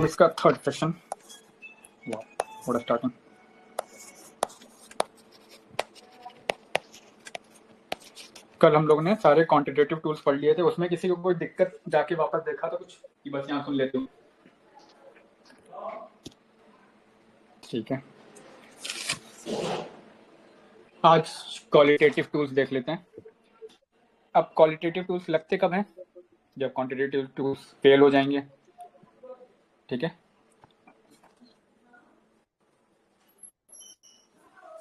Economics का third session. What a starting. कल हम लोग ने सारे क्वांटिटेटिव टूल्स पढ़ लिए थे, उसमें किसी को कोई दिक्कत जाके वापस देखा तो कुछ कि बस यहाँ सुन लेते हो? ठीक है, आज क्वालिटेटिव टूल्स देख लेते हैं। अब क्वालिटेटिव टूल्स लगते कब हैं? जब क्वांटिटेटिव टूल्स फेल हो जाएंगे। ठीक है,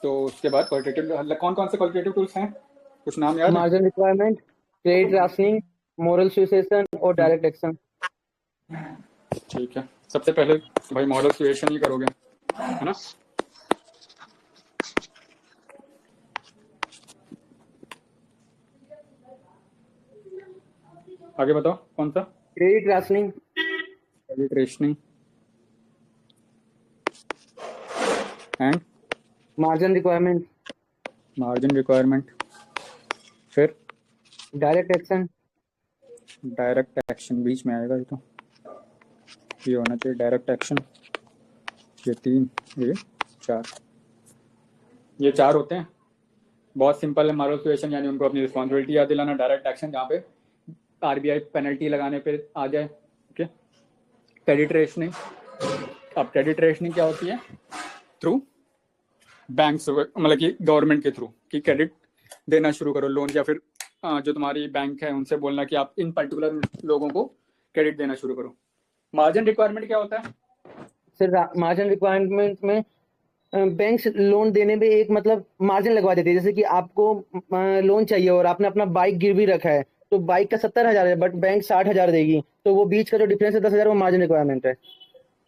तो उसके बाद क्वालिटेटिव कौन कौन से क्वालिटेटिव टूल्स हैं, कुछ नाम याद है? Margin requirement, credit rationing, moral suasion और डायरेक्ट एक्शन। ठीक है, सबसे पहले भाई मॉडल सिचुएशन ही करोगे, है ना? आगे बताओ कौन सा? Credit rationing, credit rationing and margin requirement, margin requirement, फिर डायरेक्ट एक्शन, डायरेक्ट एक्शन बीच में आएगा। ये होना चाहिए डायरेक्ट एक्शन। ये 3, ये 4, ये 4 होते हैं। बहुत सिंपल है मॉडल सिचुएशन, यानी उनको अपनी रिस्पॉन्सिबिलिटी याद दिलाना। डायरेक्ट एक्शन जहाँ पे आरबीआई पेनल्टी लगाने पे आ जाए। Okay, credit rationing. अब क्रेडिट रेशनिंग क्या होती है? थ्रू बैंक्स, मतलब कि गवर्नमेंट के थ्रू कि क्रेडिट देना शुरू करो, लोन, या फिर जो तुम्हारी बैंक है उनसे बोलना कि आप इन पर्टिकुलर लोगों को क्रेडिट देना शुरू करो। मार्जिन रिक्वायरमेंट क्या होता है? सर मार्जिन रिक्वायरमेंट में बैंक्स लोन देने में एक मतलब मार्जिन लगवा देते हैं। जैसे कि आपको लोन चाहिए और आपने अपना बाइक गिरवी रखा है, तो बाइक का 70,000 है बट बैंक 60,000 देगी, तो वो बीच का जो डिफरेंस है 10,000, वो मार्जिन रिक्वायरमेंट है।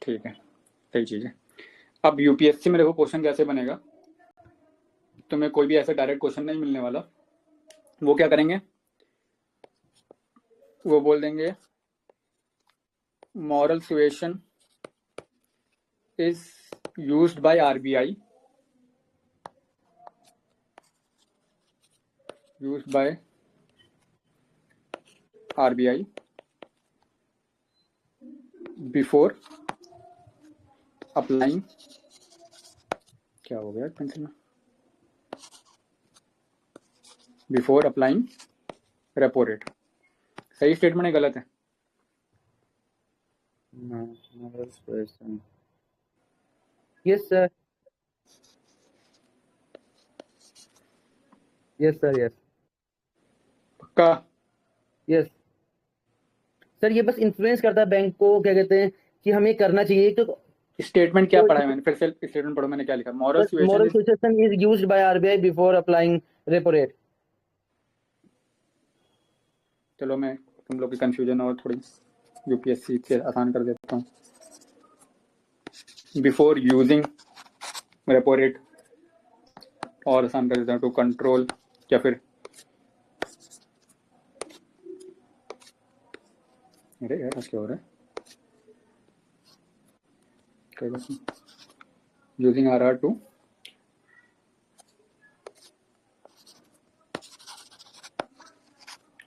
ठीक है, सही चीज़ है। अब यूपीएससी में देखो क्वेश्चन कैसे बनेगा। तुम्हें कोई भी ऐसा डायरेक्ट क्वेश्चन नहीं मिलने वाला। वो क्या करेंगे, वो बोल देंगे moral suasion is used by RBI, used by RBI before applying, क्या हो गया पेंसिल में, बिफोर अप्लाइंग रेपो रेट। सही स्टेटमेंट है, गलत है? Yes sir, yes sir, yes पक्का? यस सर, ये बस इन्फ्लुएंस करता है बैंक को, क्या कहते हैं कि हमें करना चाहिए। तो स्टेटमेंट क्या पढ़ा है मैंने? फिर से स्टेटमेंट पढ़ो, मैंने क्या लिखा? Moral moral situation suasion is used by RBI before applying repo rate. चलो मैं तुम लोग की कंफ्यूजन और थोड़ी यूपीएससी से आसान कर देता हूँ। बिफोर यूजिंग रेपो रेट, और आसान कर देता हूँ, टू कंट्रोल, या फिर अरे यार क्या हो रहा है, using RR to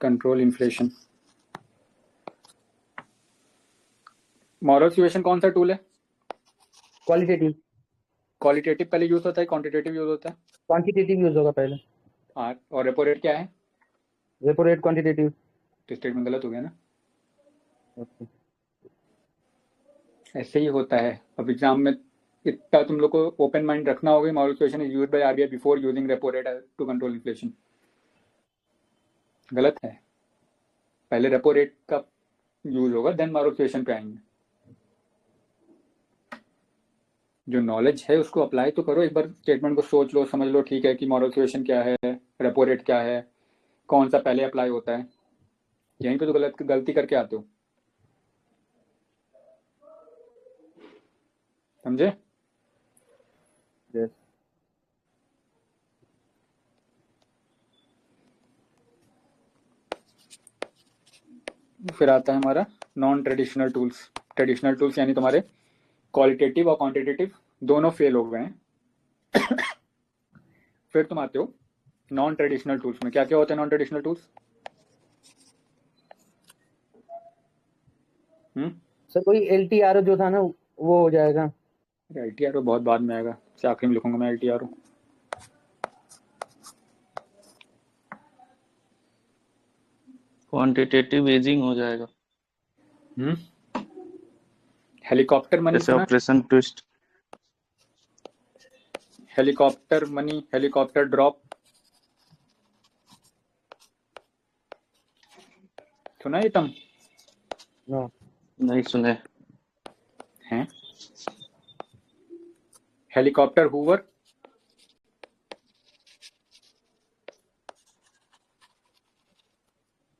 control inflation. Moral situation कौन सा टूल है? क्वालिटेटिव। क्वालिटेटिव पहले यूज होता है, क्वांटिटेटिव यूज होता है? क्वांटिटेटिव यूज होगा पहले। और रेपो रेट क्या है? Repo rate quantitative. तो स्टेटमेंट गलत हो गया ना। ओके, ऐसे ही होता है। अब एग्जाम में इतना तुम लोग को ओपन माइंड रखना होगा। Moral situation is used by RBI before using repo rate to control inflation, गलत है। पहले रेपो रेट का यूज होगा, देन मॉरल सिचुएशन पे आएंगे। जो नॉलेज है उसको अप्लाई तो करो, एक बार स्टेटमेंट को सोच लो, समझ लो, ठीक है कि मॉरल सिचुएशन क्या है, रेपो रेट क्या है, कौन सा पहले अप्लाई होता है। यहीं पे तो गलती करके आते हो, समझे? यस फिर आता है हमारा non traditional tools. Traditional tools यानी तुम्हारे क्वालिटेटिव और क्वांटिटेटिव दोनों फेल हो गए हैं। फिर तुम आते हो नॉन ट्रेडिशनल टूल्स में। क्या क्या होते हैं नॉन ट्रेडिशनल टूल्स? सर कोई LTRO जो था ना वो हो जाएगा। LTRO बहुत बाद में आएगा, से आखिरी में लिखूंगा मैं LTRO। क्वांटिटेटिव एजिंग हो जाएगा, हेलीकॉप्टर मनी जैसे सुना? Operation twist. Helicopter money, helicopter drop सुना ये तुम? हाँ। नहीं सुने। हैं हेलीकॉप्टर हूवर,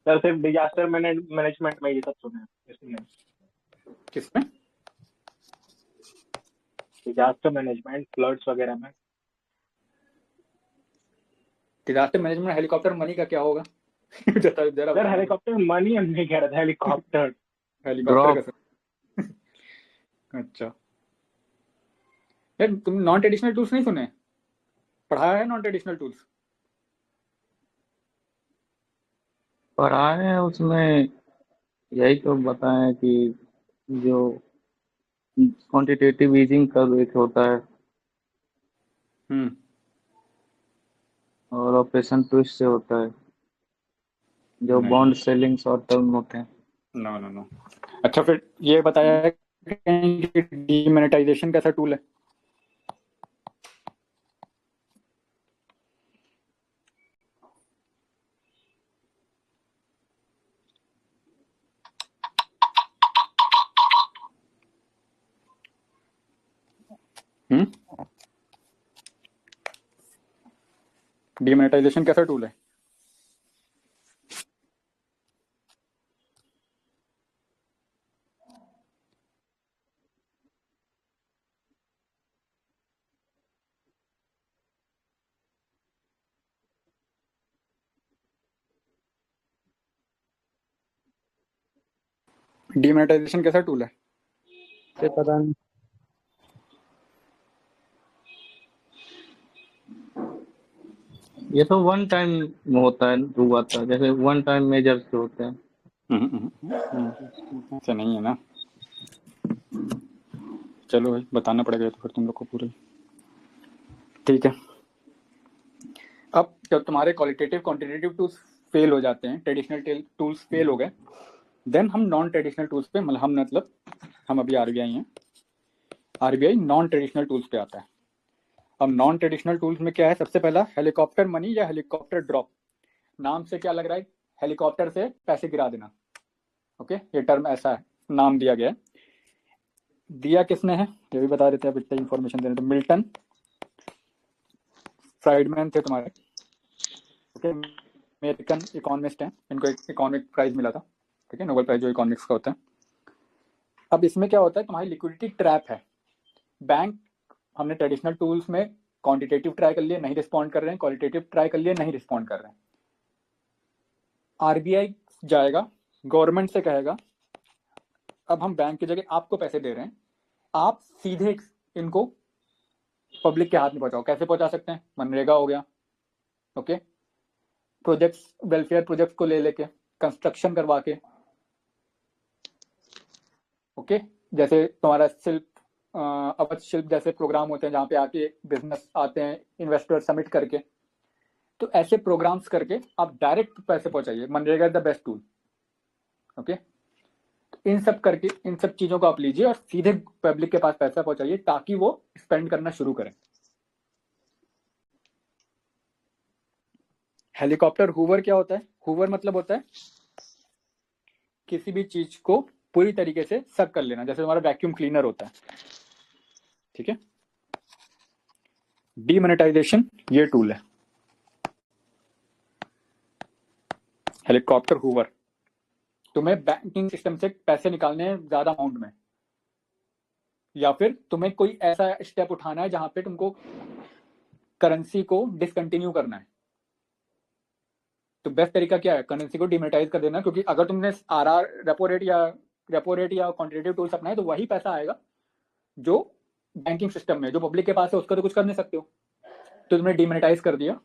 सर सिर्फ डिजास्टर मैनेजमेंट में ये सब सुने हैं, इसलिए किसमें? डिजास्टर मैनेजमेंट, फ्लड्स वगैरह में। डिजास्टर मैनेजमेंट हेलीकॉप्टर मनी का क्या होगा? जरा सर बताना। हेलीकॉप्टर मनी हम नहीं कह रहे थे, हेलीकॉप्टर हेलीकॉप्टर ड्रॉप। का अच्छा यार, तुम नॉन ट्रेडिशनल टूल्स नहीं सुने? पढ़ाया है नॉन ट्रेडिशनल टूल्स? पढ़ाए हैं उसमें, यही तो बताएं कि जो क्वांटिटेटिव ईजिंग का एक होता है हम्म और ऑपरेशन ट्विस्ट से होता है, जो नहीं, बॉन्ड सेलिंग शॉर्ट टर्म होते हैं। No no no. अच्छा फिर ये बताया है कि डीमोनेटाइजेशन कैसा टूल है? डीमोनेटाइजेशन कैसा टूल है? डीमोनेटाइजेशन कैसा टूल है? से पता नहीं। ये तो वन टाइम में होता है, हुआ था जैसे वन टाइम मेजर्स जो होते हैं। ऐसा नहीं है ना। चलो भाई, बताना पड़ेगा तो फिर तुम लोग को पूरे। ठीक है, अब जब तुम्हारे क्वालिटेटिव क्वांटिटेटिव टूल्स फेल हो जाते हैं, ट्रेडिशनल टूल्स फेल हो गए, देन हम नॉन ट्रेडिशनल टूल्स पे, मतलब हम अभी आरबीआई हैं, आरबीआई नॉन ट्रेडिशनल टूल्स पे आता है। अब नॉन ट्रेडिशनल टूल्स में क्या है? सबसे पहला हेलीकॉप्टर मनी या हेलीकॉप्टर ड्रॉप। नाम से क्या लग रहा है? हेलीकॉप्टर से पैसे गिरा देना। ओके, ये टर्म ऐसा है, नाम दिया गया है। दिया किसने है ये भी बता देते हैं, अब इतना इंफॉर्मेशन दे रहे हैं तो मिल्टन फ्राइडमैन थे तुम्हारे। ओके, अमेरिकन इकोनॉमिस्ट हैं, इनको एक इकोनॉमिक प्राइज मिला था, ठीक है, नोबेल प्राइज जो इकोनॉमिक्स का होता है। अब इसमें क्या होता है, तुम्हारी लिक्विडिटी ट्रैप है। बैंक, हमने ट्रेडिशनल टूल्स में क्वांटिटेटिव ट्राई कर लिए, नहीं रिस्पॉन्ड कर रहे हैं, क्वालिटेटिव ट्राई कर लिए, नहीं रिस्पॉन्ड कर रहे हैं। आरबीआई जाएगा, गवर्नमेंट से कहेगा अब हम बैंक की जगह आपको पैसे दे रहे हैं, आप सीधे इनको पब्लिक के हाथ में पहुंचाओ। कैसे पहुंचा सकते हैं? मनरेगा हो गया, ओके, प्रोजेक्ट्स, वेलफेयर प्रोजेक्ट्स को ले लेके, कंस्ट्रक्शन करवा के, ओके, जैसे तुम्हारा शिल्प, अवध शिल्प जैसे प्रोग्राम होते हैं जहाँ पे आके बिजनेस आते हैं, इन्वेस्टर सबमिट करके, तो ऐसे प्रोग्राम्स करके आप डायरेक्ट पैसे पहुंचाइए। मनरेगा is the best tool. Okay, इन सब करके, इन सब चीजों को आप लीजिए और सीधे पब्लिक के पास पैसा पहुंचाइए ताकि वो स्पेंड करना शुरू करें। हेलीकॉप्टर हूवर क्या होता है? हूवर मतलब होता है किसी भी चीज को पूरी तरीके से सक कर लेना, जैसे तुम्हारा वैक्यूम क्लीनर होता है, ठीक है। डीमोनेटाइजेशन ये टूल है, हेलीकॉप्टर हूवर। तुम्हें बैंकिंग सिस्टम से पैसे निकालने हैं ज्यादा अमाउंट में, या फिर तुम्हें कोई ऐसा स्टेप उठाना है जहां पे तुमको करेंसी को डिसकंटिन्यू करना है, तो बेस्ट तरीका क्या है? करेंसी को डिमोनेटाइज कर देना, क्योंकि अगर तुमने आरआर, रेपो रेट या क्वांटिटेटिव टूल्स अपनाए तो वही पैसा आएगा जो बैंकिंग सिस्टम में, जो पब्लिक के पास है उसका तो कुछ कर नहीं सकते हो, तो तुमने डिमोनेटाइज कर दिया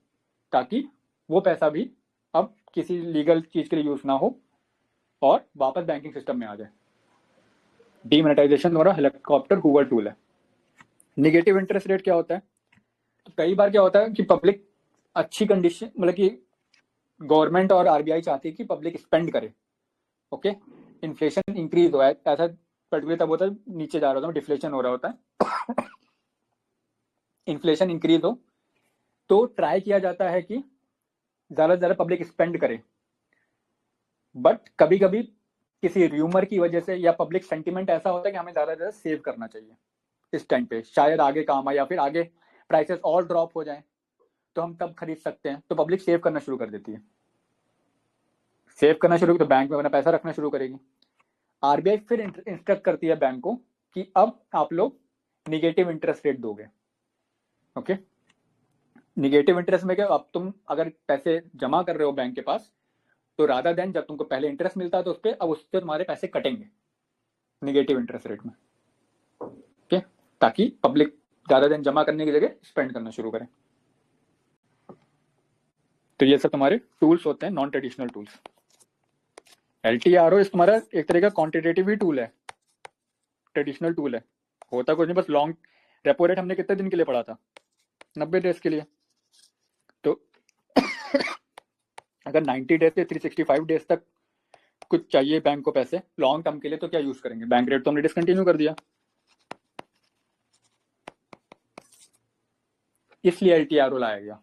ताकि वो पैसा भी अब किसी लीगल चीज के लिए यूज ना हो और वापस बैंकिंग सिस्टम में आ जाए। डीमोनेटाइजेशन तुम्हारा हेलीकॉप्टर हूवर टूल है। निगेटिव इंटरेस्ट रेट क्या होता है? तो कई बार क्या होता है कि पब्लिक अच्छी कंडीशन, मतलब कि गवर्नमेंट और आरबीआई चाहती है कि पब्लिक स्पेंड करे, ओके, इन्फ्लेशन इंक्रीज हो, ऐसा पर्टिकुलर तब होता है नीचे जा रहा होता है, डिफ्लेशन हो रहा होता है, इन्फ्लेशन इंक्रीज हो तो ट्राई किया जाता है कि ज्यादा से ज्यादा पब्लिक स्पेंड करे। बट कभी कभी किसी र्यूमर की वजह से या पब्लिक सेंटिमेंट ऐसा होता है कि हमें ज्यादा से ज्यादा सेव करना चाहिए इस टाइम पे, शायद आगे काम आए या फिर आगे प्राइसेस और ड्रॉप हो जाए तो हम तब खरीद सकते हैं, तो पब्लिक सेव करना शुरू कर देती है। सेव करना शुरू तो बैंक में अपना पैसा रखना शुरू करेगी। आरबीआई फिर इंस्ट्रक्ट करती है बैंक को कि अब आप लोग निगेटिव इंटरेस्ट रेट दोगे, ओके। निगेटिव इंटरेस्ट में क्या, अब तुम अगर पैसे जमा कर रहे हो बैंक के पास तो रादर देन जब तुमको पहले इंटरेस्ट मिलता है तो उस पर अब उससे तुम्हारे पैसे कटेंगे निगेटिव इंटरेस्ट रेट में, ओके, ताकि पब्लिक ज्यादा दिन जमा करने की जगह स्पेंड करना शुरू करें। तो ये सब तुम्हारे टूल्स होते हैं, नॉन ट्रेडिशनल टूल्स। एलटीआरओ इस तुम्हारा एक तरह का क्वांटिटेटिव ही टूल है, ट्रेडिशनल टूल है, होता कुछ नहीं, बस लॉन्ग रेपो रेट हमने कितने दिन के लिए पढ़ा था, 90 डेज के लिए। तो अगर 90 डेज से 365 डेज तक कुछ चाहिए बैंक को पैसे लॉन्ग टर्म के लिए तो क्या यूज करेंगे, बैंक रेट तो हमने डिसकंटिन्यू कर दिया, इसलिए एलटीआरओ लाया गया,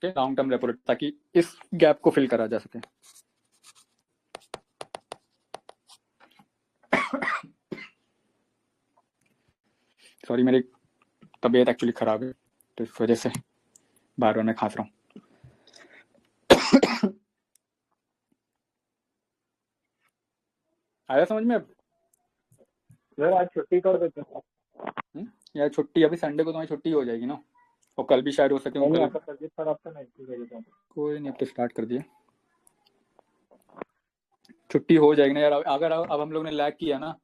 लॉन्ग टर्म रेपो रेट, ताकि इस गैप को फिल करा जा सके। सॉरी, मेरी तबीयत एक्चुअली खराब है तो इस वजह से बार बार मैं खांस रहा हूँ। आया समझ में अब? सर आज छुट्टी कर देते हैं। यार छुट्टी अभी संडे को तुम्हारी छुट्टी हो जाएगी ना, और कल भी शायद हो सके। नहीं, कल आपका तबीयत खराब था ना, इसकी वजह से। कोई नहीं, अब तो स्टार्ट कर दिया, छुट्टी हो जाएगी ना यार। अगर अब हम लोग ने लैग किया ना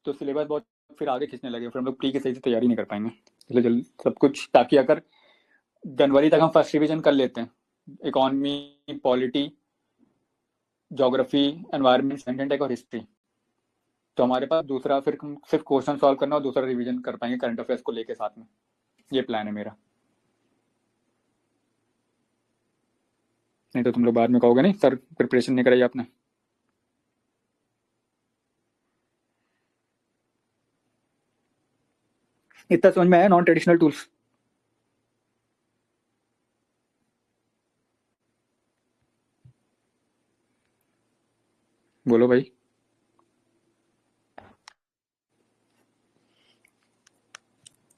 तो सिलेबस बहुत फिर आगे खींचने लगे, फिर हम लोग प्री की सही से तैयारी नहीं कर पाएंगे, इसलिए जल्दी सब कुछ, ताकि अगर जनवरी तक हम फर्स्ट रिवीजन कर लेते हैं, इकोनॉमी, पॉलिटी, ज्योग्राफी, एनवायरनमेंट, सेंटेंटेक और हिस्ट्री, तो हमारे पास दूसरा फिर सिर्फ क्वेश्चन सॉल्व करना और दूसरा रिवीजन कर पाएंगे करंट अफेयर्स को लेके साथ में। ये प्लान है मेरा, नहीं तो तुम लोग बाद में कहोगे नहीं सर प्रिपरेशन नहीं कराई आपने। इतना समझ में आया नॉन ट्रेडिशनल टूल्स? बोलो भाई।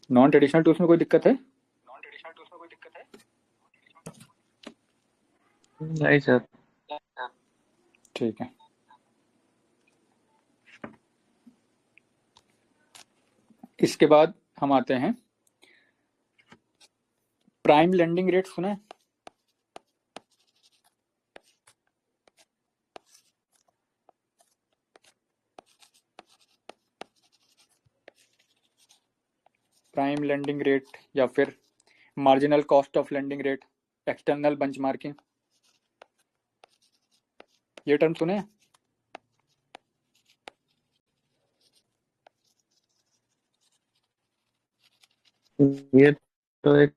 नॉन ट्रेडिशनल टूल्स में कोई दिक्कत है? नहीं सर। ठीक है, इसके बाद हम आते हैं प्राइम लेंडिंग रेट, सुना है? प्राइम लेंडिंग रेट या फिर marginal cost of lending rate, external benchmarking, ये टर्म सुने हैं? ये तो एक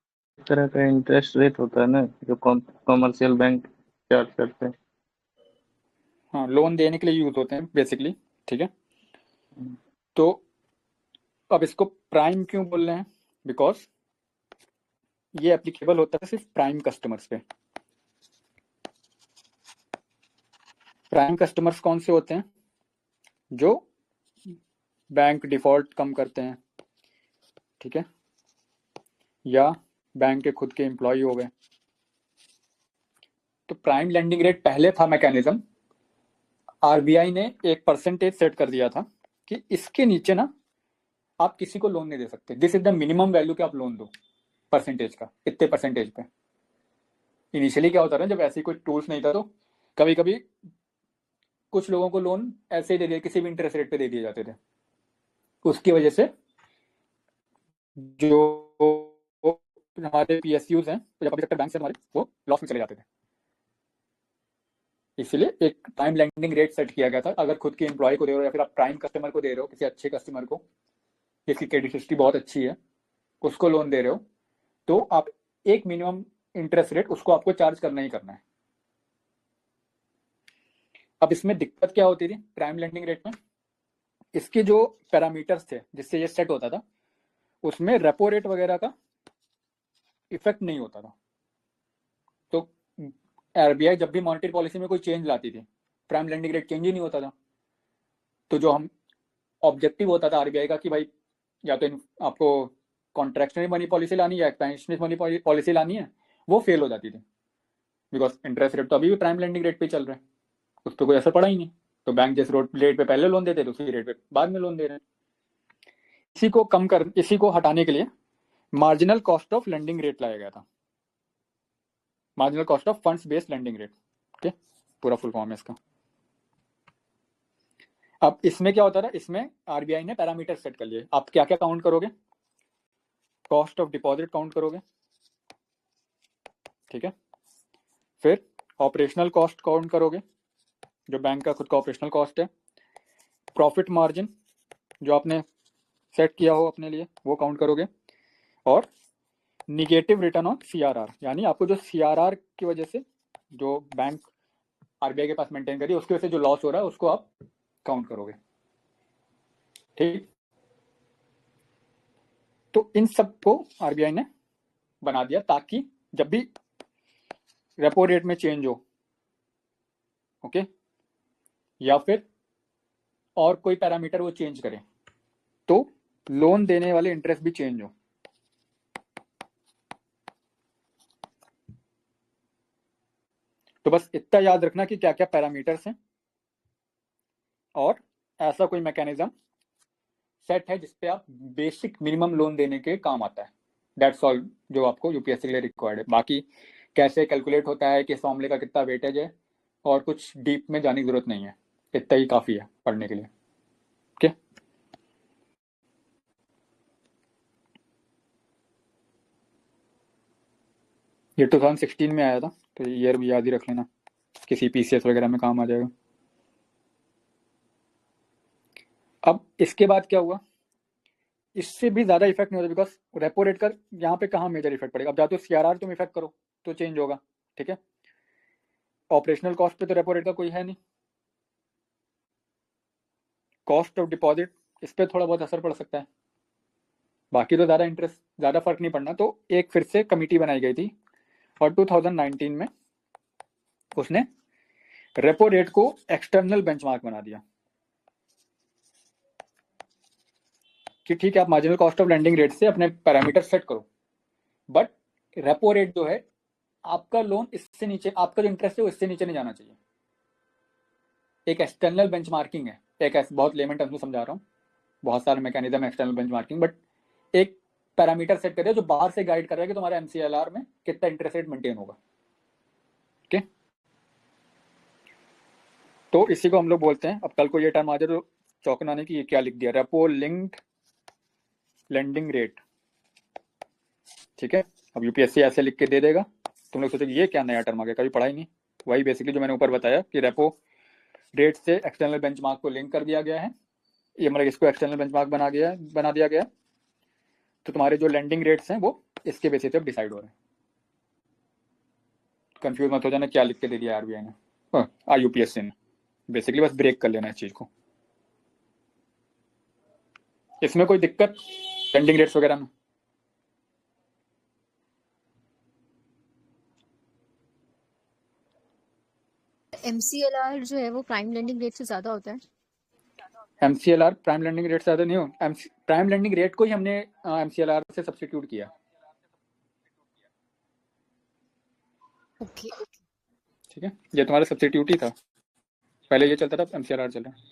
तरह का इंटरेस्ट रेट होता है ना, जो कॉमर्शियल बैंक चार्ज करते हैं। हाँ, लोन देने के लिए यूज होते हैं बेसिकली, ठीक है। तो अब इसको प्राइम क्यों बोल रहे हैं? बिकॉज ये एप्लीकेबल होता है सिर्फ प्राइम कस्टमर्स पे। प्राइम कस्टमर्स कौन से होते हैं? जो बैंक डिफॉल्ट कम करते हैं, ठीक है, या बैंक के खुद के एम्प्लॉय हो गए। तो प्राइम लेंडिंग रेट पहले था मैकेनिज्म, आरबीआई ने एक परसेंटेज सेट कर दिया था कि इसके नीचे ना आप किसी को लोन नहीं दे सकते, this is the minimum value कि आप लोन दो परसेंटेज का, इतने परसेंटेज पे। इनिशियली क्या होता था, जब ऐसी कोई टूल्स नहीं था तो कभी कभी कुछ लोगों को लोन ऐसे ही दे दिए, किसी भी इंटरेस्ट रेट पे दे दिए जाते थे, उसकी वजह से जो हमारे पीएसयूज हैं, जो पब्लिक सेक्टर बैंक से हमारे, वो लॉस में चले जाते थे। इसलिए एक प्राइम लेंडिंग रेट सेट किया गया था। अगर खुद के एम्प्लॉय को दे रहे हो या फिर आप प्राइम कस्टमर को दे रहे हो, किसी अच्छे कस्टमर को जिसकी क्रेडिट हिस्ट्री बहुत अच्छी है, उसको लोन दे रहे हो, तो आप एक मिनिमम इंटरेस्ट रेट उसको आपको चार्ज करना ही करना है। अब इसमें दिक्कत क्या होती थी प्राइम लेंडिंग रेट में, इसके जो पैरामीटर्स थे जिससे ये सेट होता था, उसमें रेपो रेट वगैरह का इफेक्ट नहीं होता था। तो आरबीआई जब भी मॉनेटरी पॉलिसी में कोई चेंज लाती थी, प्राइम लेंडिंग रेट चेंज ही नहीं होता था। तो जो हम ऑब्जेक्टिव होता था आरबीआई का कि भाई या तो आपको कॉन्ट्रैक्शनरी मनी पॉलिसी लानी है या एक्सपेंशनरी मनी पॉलिसी लानी है, वो फेल हो जाती थी। बिकॉज इंटरेस्ट रेट तो अभी भी प्राइम लेंडिंग रेट पे चल रहा है, उस पर कोई असर पड़ा ही नहीं। तो बैंक जिस रेट पे पहले लोन देते थे उसी रेट पे बाद में लोन दे रहे हैं। इसी को हटाने के लिए marginal cost of lending rate लाया गया था, marginal cost of funds based lending rate. Okay, पूरा फुल फॉर्म है इसका। अब इसमें क्या होता था, इसमें आरबीआई ने पैरामीटर सेट कर लिए। आप क्या क्या काउंट करोगे, कॉस्ट ऑफ डिपॉजिट काउंट करोगे, ठीक है, फिर ऑपरेशनल कॉस्ट काउंट करोगे, जो बैंक का खुद का ऑपरेशनल कॉस्ट है, प्रॉफिट मार्जिन जो आपने सेट किया हो अपने लिए वो काउंट करोगे, और निगेटिव रिटर्न ऑन सीआरआर, यानी आपको जो सीआरआर की वजह से जो बैंक आरबीआई के पास मेंटेन करी उसकी वजह से जो लॉस हो रहा है उसको आप काउंट करोगे। ठीक, तो इन सब को आरबीआई ने बना दिया ताकि जब भी रेपो रेट में चेंज हो, ओके, या फिर और कोई पैरामीटर वो चेंज करे, तो लोन देने वाले इंटरेस्ट भी चेंज हो। तो बस इतना याद रखना कि क्या क्या पैरामीटर्स हैं, और ऐसा कोई मैकेनिज्म सेट है जिसपे आप बेसिक मिनिमम लोन देने के काम आता है। दैट्स ऑल जो आपको यूपीएससी के लिए रिक्वायर्ड है। बाकी कैसे कैलकुलेट होता है, किस फॉर्मूले का कितना वेटेज है, और कुछ डीप में जाने की जरूरत नहीं है, इतना ही काफी है पढ़ने के लिए। ओके, ये 2016 में आया था, तो ईयर भी याद ही रख लेना, किसी पीसीएस वगैरह में काम आ जाएगा। अब इसके बाद क्या हुआ, इससे भी ज्यादा इफेक्ट नहीं होता, बिकॉज रेपो रेट का यहाँ पे कहाँ मेजर इफेक्ट पड़ेगा। अब जाते हो सीआरआर तुम इफेक्ट करो तो चेंज होगा, ठीक है, ऑपरेशनल कॉस्ट पे तो रेपो रेट का कोई है नहीं। कॉस्ट ऑफ डिपॉजिट इस पर थोड़ा बहुत असर पड़ सकता है, बाकी तो ज़्यादा फर्क नहीं पड़ना। तो एक फिर से कमिटी बनाई गई थी और 2019 में उसने रेपो रेट को एक्सटर्नल बेंचमार्क बना दिया कि ठीक है आप marginal cost of lending rate से अपने पैरामीटर सेट करो, बट रेपो रेट जो है आपका लोन इससे नीचे, आपका जो इंटरेस्ट है वो इससे नीचे नहीं जाना चाहिए। एक एक्सटर्नल बेंचमार्किंग है, एक बहुत लेमन टर्म्स में समझा रहा हूँ, बहुत सारे मैकेनिज्म है एक्सटर्नल बेंचमार्किंग, बट एक पैरामीटर सेट कर रहे जो बाहर से गाइड कर रहा है कि तुम्हारे एमसीएलआर में कितना इंटरेस्ट रेट मेंटेन होगा। ओके, तो इसी को हम लोग बोलते हैं, अब कल को ये टर्म आ जाए तो चौंकना नहीं कि ये क्या लिख दिया, रेपो लिंक्ड लेंडिंग रेट, ठीक है। अब यूपीएससी ऐसे लिख के दे देगा, तुम लोग सोचोगे ये क्या नया टर्म आ गया, कभी पढ़ा ही नहीं। वही बेसिकली जो मैंने ऊपर बताया कि रेपो रेट से एक्सटर्नल बेंचमार्क को लिंक कर दिया गया है, ये मतलब इसको एक्सटर्नल बेंचमार्क बना दिया गया, तो तुम्हारे जो लेंडिंग रेट्स हैं वो इसके बेसिस पे डिसाइड हो रहे हैं। कंफ्यूज मत हो जाना क्या लिख के दे दिया आरबीआई ने, यूपीएससी ने, बेसिकली बस ब्रेक कर लेना इस चीज को। इसमें कोई दिक्कत लेंडिंग रेट्स वगैरह में? एमसीएलआर जो है वो प्राइम लेंडिंग रेट से ज्यादा होता है। एमसीएलआर प्राइम लेंडिंग रेट से ज्यादा नहीं हो, प्राइम लेंडिंग रेट को ही हमने एमसीएलआर से सब्स्टिट्यूट किया। ओके, ठीक है, ये तुम्हारा सब्स्टिट्यूट ही था, पहले ये चलता था, एमसीएलआर चल रहा है।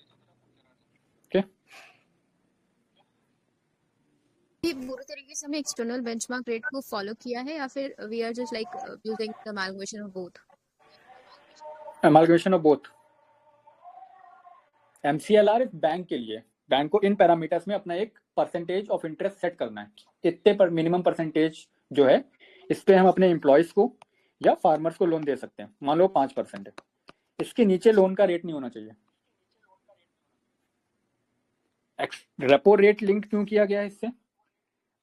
ओके, ये पूरी तरीके से हमने एक्सटर्नल बेंचमार्क रेट को फॉलो किया है या फिर we are just like using the amalgamation of both? Amalgamation of both. MCLR bank के लिए, बैंक को इन पैरामीटर्स में अपना एक परसेंटेज ऑफ इंटरेस्ट सेट करना है, इतने पर मिनिमम परसेंटेज जो है इस पे हम अपने एम्प्लॉयज को या फार्मर्स को लोन दे सकते हैं। मान लो 5% है, इसके नीचे लोन का रेट नहीं होना चाहिए। रेपो रेट लिंक क्यों किया गया है इससे?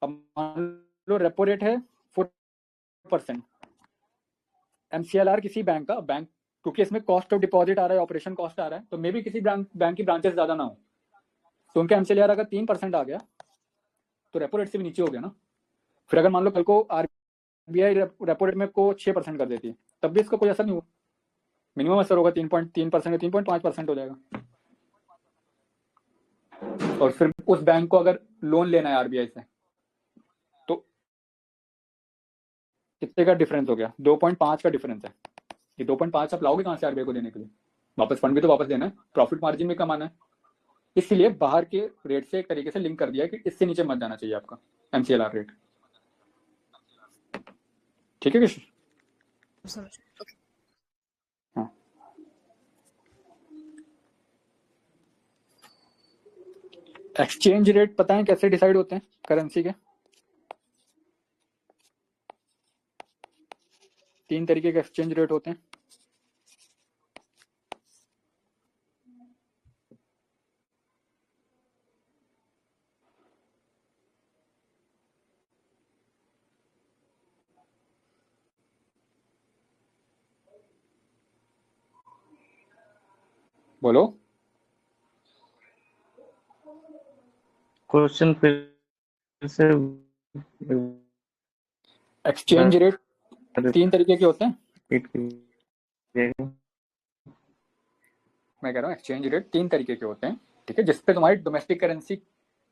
अब मान लो रेपो रेट है 4%, MCLR किसी बैंक का, बैंक क्योंकि इसमें कॉस्ट ऑफ डिपॉजिट आ रहा है, ऑपरेशन कॉस्ट आ रहा है, तो मे भी किसी बैंक की ब्रांचेस ज्यादा ना हो, तो उनका MCLR अगर 3% आ गया तो रेपो रेट से भी नीचे हो गया ना। फिर अगर मान लो कल को RBI रेपो रेट में को 6% कर देती है, तब भी इसका कोई असर नहीं हुआ, मिनिमम असर होगा 3.3% 3.5% हो जाएगा। और फिर उस बैंक को अगर लोन लेना है RBI से, तो कितने का डिफरेंस हो गया? 2.5 का डिफरेंस है। ये 2.5 आप लाओगे कहाँ से RBI को देने के लिए? वापस फंड भी तो वापस देना है, प्रॉफिट मार्जिन भी कमाना है, इसलिए बाहर के रेट से एक तरीके से लिंक कर दिया कि इससे नीचे मत जाना चाहिए आपका MCLR रेट। ठीक है किश? समझ ओके। हाँ, एक्सचेंज रेट पता है कैसे डिसाइड होते हैं करेंसी के? 3 तरीके के एक्सचेंज रेट होते हैं। बोलो। क्वेश्चन फिर से एक्सचेंज रेट 3 तरीके के होते हैं। रिपीट कीजिएगा। मैं कह रहा हूँ एक्सचेंज रेट 3 तरीके के होते हैं, ठीक है, जिसपे तुम्हारी डोमेस्टिक करेंसी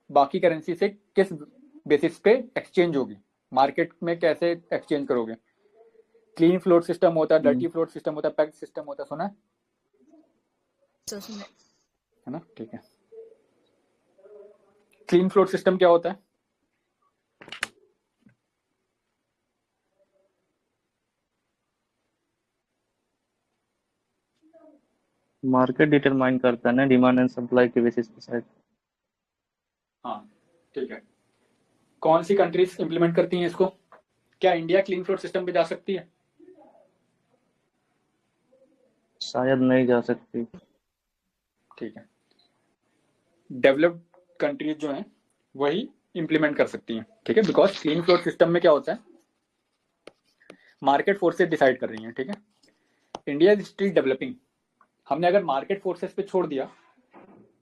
बाकी करेंसी से किस बेसिस पे एक्सचेंज होगी, मार्केट में कैसे एक्सचेंज करोगे। क्लीन फ्लोट सिस्टम होता है, डर्टी फ्लोट सिस्टम होता है, पैक्ड सिस्टम होता है, सुना है ना? ठीक है। क्लीन फ्लोट सिस्टम क्या होता है? मार्केट डिटरमाइन करता है ना डिमांड एंड सप्लाई के बेसिस पे शायद। हाँ ठीक है। कौन सी कंट्रीज इंप्लीमेंट करती हैं इसको? क्या इंडिया क्लीन फ्लोट सिस्टम पे जा सकती है? शायद नहीं जा सकती। ठीक है। डेवलप्ड कंट्रीज जो हैं वही इंप्लीमेंट कर सकती हैं, ठीक है, बिकॉज क्लीन फ्लोट सिस्टम में क्या होता है, मार्केट फोर्सेस डिसाइड कर रही हैं, ठीक है। India is still developing. हमने अगर मार्केट फोर्सेस पे छोड़ दिया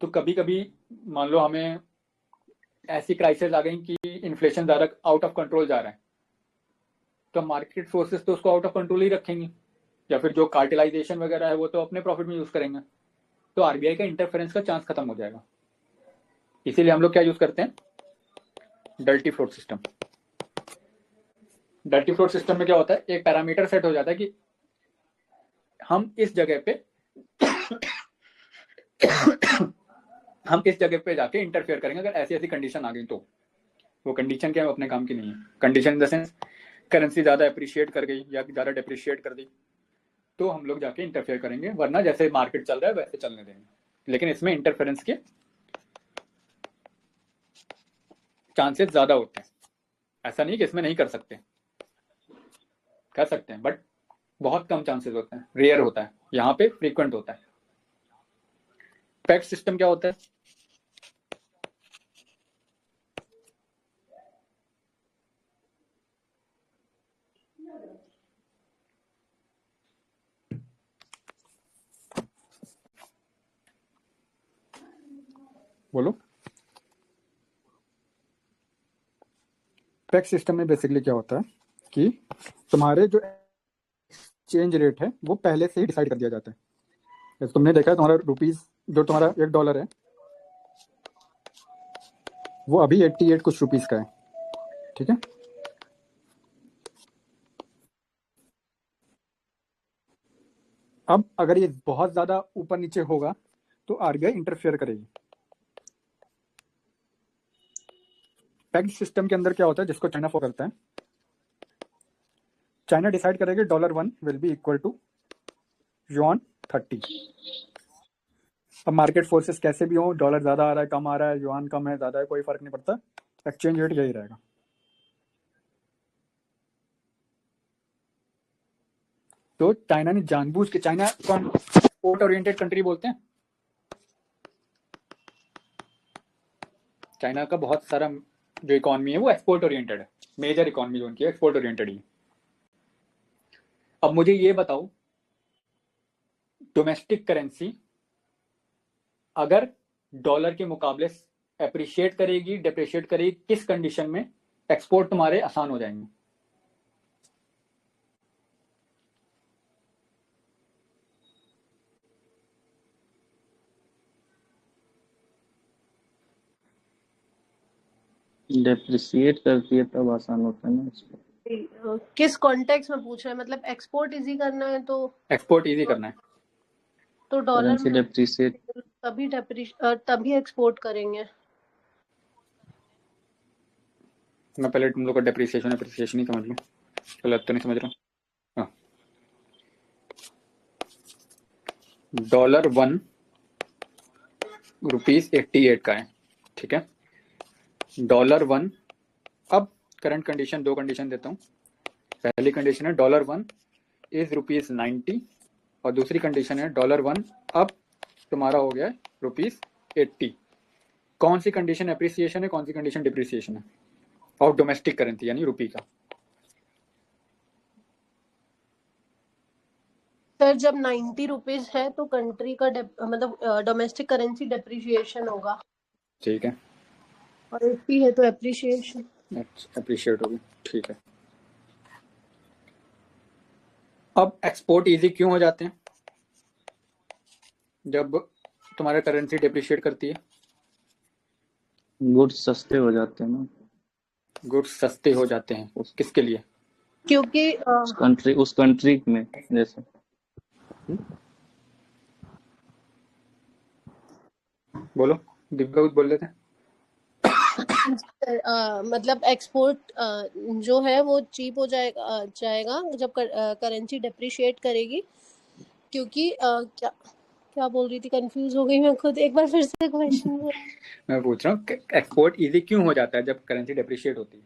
तो कभी कभी मान लो हमें ऐसी क्राइसिस आ गई कि इन्फ्लेशन ज्यादा आउट ऑफ कंट्रोल जा रहा है, तो मार्केट फोर्सेस तो उसको आउट ऑफ कंट्रोल ही रखेंगे, या फिर जो कार्टेलाइजेशन वगैरह है वो तो अपने प्रॉफिट में यूज करेंगे, तो RBI का इंटरफेरेंस का चांस खत्म हो जाएगा। इसीलिए हम लोग क्या यूज करते हैं? Dirty float system. Dirty float system में क्या होता है, एक पैरामीटर सेट हो जाता है कि हम इस जगह पे हम इस जगह पे जाके इंटरफेयर करेंगे अगर ऐसी ऐसी कंडीशन आ गई तो। वो कंडीशन क्या है, अपने काम की नहीं है। Condition in the sense currency ज्यादा अप्रिशिएट कर गई या ज्यादा डिप्रिशिएट कर दी तो हम लोग जाके इंटरफेयर करेंगे, वरना जैसे मार्केट चल रहा है वैसे चलने देंगे। लेकिन इसमें इंटरफेरेंस के चांसेस ज्यादा होते हैं। ऐसा नहीं कि इसमें नहीं कर सकते, कर सकते हैं, बट बहुत कम चांसेस होते हैं, रेयर होता है। यहाँ पे फ्रीक्वेंट होता है। पैक्ड सिस्टम क्या होता है? बोलो। पैक्ड सिस्टम में बेसिकली क्या होता है कि तुम्हारे जो एक्सचेंज रेट है वो पहले से ही डिसाइड कर दिया जाता है। जैसे तुमने देखा है तुम्हारा रुपीज, जो तुम्हारा $1 है वो अभी 88 कुछ रुपीज का है, ठीक है। अब अगर ये बहुत ज्यादा ऊपर नीचे होगा तो RBI इंटरफेयर करेगी। पैक्ड सिस्टम के अंदर क्या होता है, जिसको चाइना फॉलो करता है, चाइना डिसाइड करेगा $1 will be equal to yuan 30। अब मार्केट फोर्सेस कैसे भी हो, डॉलर ज्यादा आ रहा है, कम आ रहा है, युआन कम है, ज्यादा है, कोई फर्क नहीं पड़ता, एक्सचेंज रेट यही रहेगा। तो चाइना ने जानबूझ के, चाइना कौन एक्सपोर्ट ओरिएंटेड कंट्री बोलते हैं। चाइना का बहुत सारा जो इकोनॉमी है वो एक्सपोर्ट ओरिएंटेड है, मेजर इकोनॉमी जो उनकी है एक्सपोर्ट ओरिएंटेड ही। अब मुझे ये बताओ, डोमेस्टिक करेंसी अगर डॉलर के मुकाबले एप्रिशिएट करेगी, डिप्रिशिएट करेगी, किस कंडीशन में एक्सपोर्ट तुम्हारे आसान हो जाएंगे? डेप्रिसिएट करती है तब आसान होता है ना इसको। किस कॉन्टेक्स्ट में पूछ रहे हैं? मतलब एक्सपोर्ट इजी करना है तो एक्सपोर्ट इजी करना है डॉलर करेंसी में डेप्रिसिएट तभी एक्सपोर्ट करेंगे। मैं पहले तुम लोग का डेप्रिसिएशन ही समझ लूँ, गलत तो नहीं समझ रहा। हाँ, डॉलर 1 रुपीज 88 का है, ठीक है। डॉलर 1, अब करंट कंडीशन, 2 कंडीशन देता हूँ। पहली कंडीशन है डॉलर 1 इज रुपीज 90 और दूसरी कंडीशन है डॉलर 1 अब तुम्हारा हो गया है रुपीज 80। कौन सी कंडीशन एप्रिसिएशन है, कौन सी कंडीशन डिप्रिसिएशन है ऑफ डोमेस्टिक करेंसी यानी रुपी का? सर जब 90 रुपीज है तो कंट्री का मतलब डोमेस्टिक करेंसी डेप्रिशिएशन होगा, ठीक है, और 80 है तो एप्रिशिएशन। एप्रिशिएट होगी, ठीक है। अब एक्सपोर्ट इजी क्यों हो जाते हैं जब तुम्हारा करेंसी डिप्रिशिएट करती है? गुड्स सस्ते हो जाते हैं ना, गुड्स सस्ते हो जाते हैं, किसके लिए? क्योंकि उस कंट्री में, जैसे बोलो, दिव्या कुछ बोल रहे थे। मतलब एक्सपोर्ट जो है वो चीप हो जाएगा जब करेंसी डेप्रिशिएट करेगी, क्योंकि क्या क्या बोल रही थी, कंफ्यूज हो गई मैं खुद। एक बार फिर से क्वेश्चन मैं पूछ रहा हूँ एक्सपोर्ट इजी क्यों हो जाता है जब करेंसी डेप्रिशिएट होती है?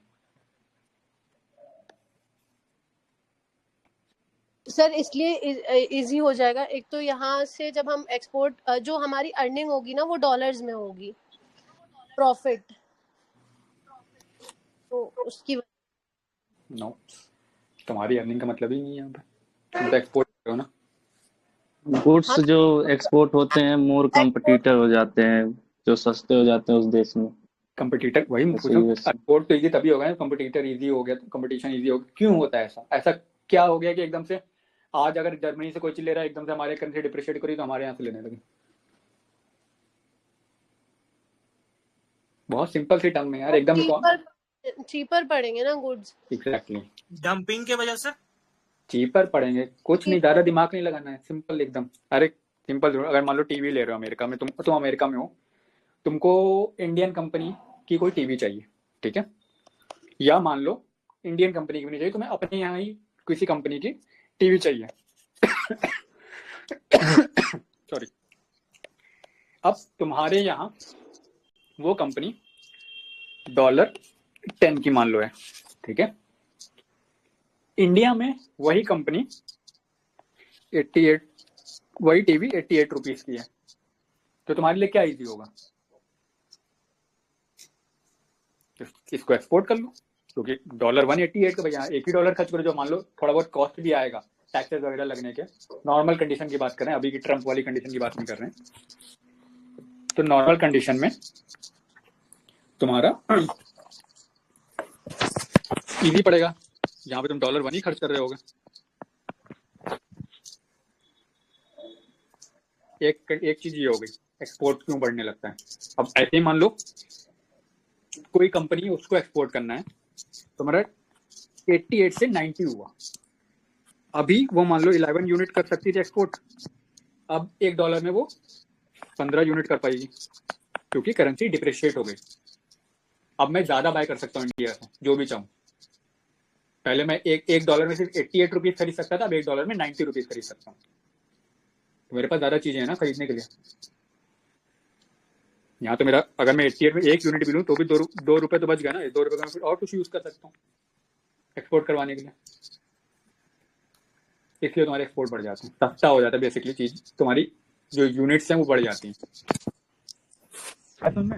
सर इसलिए इजी हो जाएगा, एक तो यहाँ से जब हम एक्सपोर्ट जो हमारी अर्निंग होगी ना वो डॉलर्स में होगी, प्रॉफिट, तो उसकी नो, तुम्हारी अर्निंग का मतलब ही नहीं है यहाँ पे, तुम तो एक्सपोर्ट कर रहे हो ना। गुड्स जो एक्सपोर्ट होते हैं मोर कॉम्पिटिटर हो जाते हैं, जो सस्ते हो जाते हैं उस देश में। कंपटीटर, वही मैं पूछ ऐसे रहा ही हूँ, वैसे। एक्सपोर्ट तो इजी तभी होगा ना, कंपटीटर इजी हो गया तो कंपटीशन इजी हो गया। क्यों होता है ऐसा? ऐसा क्या हो गया कि एकदम से आज अगर जर्मनी से कोई चीज ले रहा है, एकदम से हमारे करेंसी डिप्रिशिएट करी तो हमारे यहाँ से लेने लगे? बहुत सिंपल सी टर्म में यार, एकदम चीपर पड़ेंगे ना गुड्स। एग्जैक्टली, डंपिंग के वजह से चीपर पड़ेंगे, कुछ नहीं, ज्यादा दिमाग नहीं लगाना है, सिंपल एकदम। अरे सिंपल, अगर मान लो टीवी ले रहे हो अमेरिका में, तुम अमेरिका में हो, तुमको इंडियन कंपनी की कोई टीवी चाहिए, ठीक है, या मान लो इंडियन कंपनी की भी नहीं चाहिए, तुम्हें अपने यहाँ ही किसी कंपनी की टीवी चाहिए। सॉरी, अब तुम्हारे यहाँ वो कंपनी $10 की मान लो है, ठीक है। इंडिया में वही कंपनी 88, वही टीवी 88 रुपीज की है, तो तुम्हारे लिए क्या इजी होगा? इसको एक्सपोर्ट कर लो, क्योंकि $188 का भैया एक ही डॉलर खर्च करो, जो मान लो थोड़ा बहुत कॉस्ट भी आएगा, टैक्सेस वगैरह लगने के। नॉर्मल कंडीशन की बात कर रहे हैं, अभी की ट्रम्प वाली कंडीशन की बात नहीं कर रहे हैं। तो नॉर्मल कंडीशन में तुम्हारा इजी पड़ेगा, यहाँ पे तुम $1 ही खर्च कर रहे होगे। एक चीज ये हो गई, एक्सपोर्ट क्यों बढ़ने लगता है। अब ऐसे ही मान लो कोई कंपनी, उसको एक्सपोर्ट करना है, तुम्हारा 88 से 90 हुआ, अभी वो मान लो 11 यूनिट कर सकती थी एक्सपोर्ट, अब $1 में वो 15 यूनिट कर पाएगी, क्योंकि करेंसी डिप्रिशिएट हो गई। अब मैं ज्यादा बाय कर सकता हूँ इंडिया से, जो भी चाहूँ। पहले मैं एक डॉलर में सिर्फ 88 रुपीज खरीद सकता था, अब $1 में 90 रुपीज खरीद सकता हूँ। तो मेरे पास ज्यादा चीजें हैं ना खरीदने के लिए। यहाँ तो मेरा, अगर मैं 88 में 1 यूनिट भी लूँ तो भी दो रुपए तो बच गया ना, $2 का मैं फिर और कुछ यूज कर सकता हूँ एक्सपोर्ट करवाने के लिए। इसलिए तुम्हारे एक्सपोर्ट बढ़ जाते हैं, सस्ता हो जाता है बेसिकली चीज, तुम्हारी जो यूनिट्स हैं वो बढ़ जाती हैं। समझ में?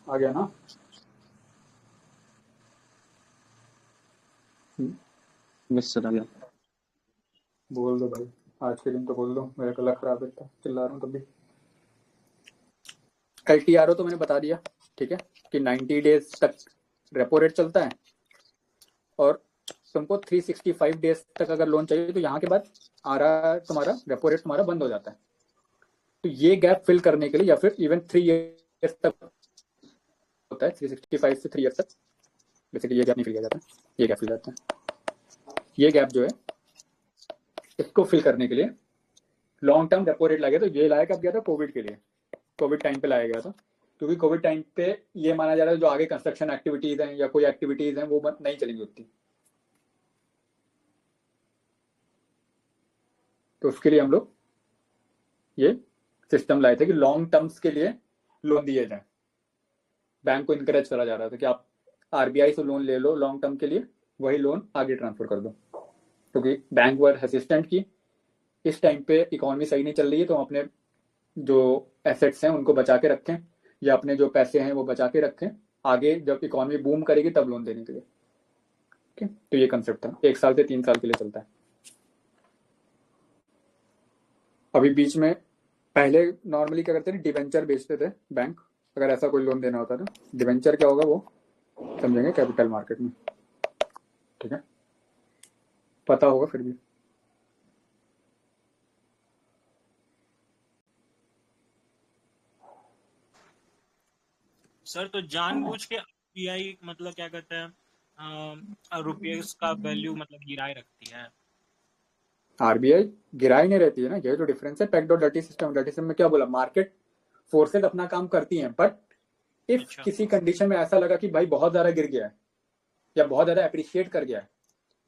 आ गया ना? मिस आ गया। बोल दो भाई, आज के दिन तो बोल दो, मेरा गला खराब है, चिल्ला रहा हूँ तब भी। LTRO तो मैंने बता दिया, ठीक है, कि 90 डेज तक रेपो रेट चलता है, और तुमको 365 डेज तक अगर लोन चाहिए तो यहाँ के बाद आ रहा है तुम्हारा रेपो रेट तुम्हारा बंद हो जाता है। तो ये गैप फिल करने के लिए, या फिर इवन 3 ईयर्स तक होता है, 365 से 3 ईयर्स तक बेसिकली ये गैप नहीं फिल किया जाता, ये गैप फिल जाता है। ये गैप जो है इसको फिल करने के लिए लॉन्ग टर्म रेपो रेट लाया गया। तो ये लाया कब गया था? कोविड के लिए, कोविड टाइम पे लाया गया था, क्योंकि कोविड टाइम पे ये माना जा रहा है जो आगे कंस्ट्रक्शन एक्टिविटीज हैं या कोई एक्टिविटीज हैं वो नहीं चलेंगी उतनी, तो उसके लिए हम लोग ये सिस्टम लाए थे कि लॉन्ग टर्म्स के लिए लोन दिए जाए। बैंक को इनकरेज करा जा रहा था कि आप RBI से लोन ले लो लॉन्ग टर्म के लिए, वही लोन आगे ट्रांसफर कर दो, क्योंकि बैंक वर असिस्टेंट की इस टाइम पे इकोनॉमी सही नहीं चल रही है, तो हम अपने जो एसेट्स हैं उनको बचा के रखें, या अपने जो पैसे हैं वो बचा के रखें, आगे जब इकोनॉमी बूम करेगी तब लोन देने के लिए। ठीक है, तो ये कंसेप्ट था, 1 साल से 3 साल के लिए चलता है। अभी बीच में पहले नॉर्मली क्या करते थे, डिवेंचर बेचते थे बैंक, अगर ऐसा कोई लोन देना होता था। डिवेंचर क्या होगा वो समझेंगे कैपिटल मार्केट में, ठीक है, पता होगा फिर भी। सर तो जानबूझ के RBI मतलब क्या कहते हैं रुपये का वैल्यू मतलब गिराए रखती है। RBI गिराई नहीं रहती है ना, ये जो डिफरेंस है पैक्ड और डर्टी सिस्टम। डर्टी सिस्टम में क्या बोला, मार्केट फोर्सेज अपना काम करती हैं, बट इफ अच्छा। किसी कंडीशन में ऐसा लगा कि भाई बहुत ज्यादा गिर गया है या बहुत ज्यादा अप्रिशिएट कर गया है,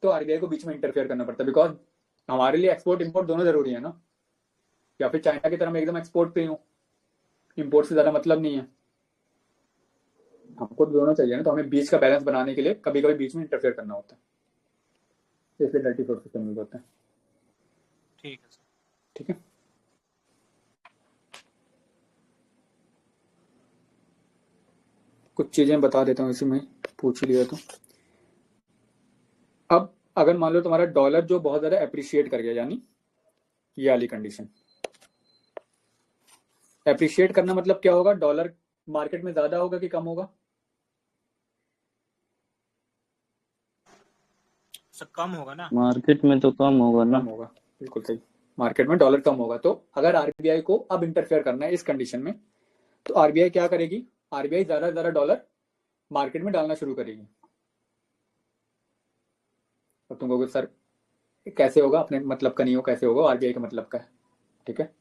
तो RBI को बीच में इंटरफेयर करना पड़ता है, बिकॉज हमारे लिए एक्सपोर्ट इंपोर्ट दोनों जरूरी है ना, या फिर चाइना की तरह मैं एकदम एक्सपोर्ट पे हूँ, इंपोर्ट से ज्यादा मतलब नहीं है, हमको दोनों चाहिए ना, तो हमें बीच का बैलेंस बनाने के लिए कभी कभी बीच में इंटरफेयर करना होता है, इसलिए डर्टी फ्लोट सिस्टम यूज होता है। ठीक है सर। ठीक है, कुछ चीजें बता देता हूँ इसी में, पूछ लिया तो। अब अगर मान लो तुम्हारा डॉलर जो बहुत ज्यादा अप्रिशिएट कर गया, यानी ये वाली कंडीशन, अप्रिशिएट करना मतलब क्या होगा, डॉलर मार्केट में ज्यादा होगा कि कम होगा? सर कम होगा ना। मार्केट में तो कम होगा ना। कम होगा, बिल्कुल सही, मार्केट में डॉलर कम होगा। तो अगर RBI को अब इंटरफेयर करना है इस कंडीशन में, तो RBI क्या करेगी, RBI ज्यादा से ज्यादा डॉलर मार्केट में डालना शुरू करेगी। और तुम कहोगे सर कैसे होगा, अपने मतलब का नहीं हो, कैसे होगा, RBI का मतलब का है। ठीक है,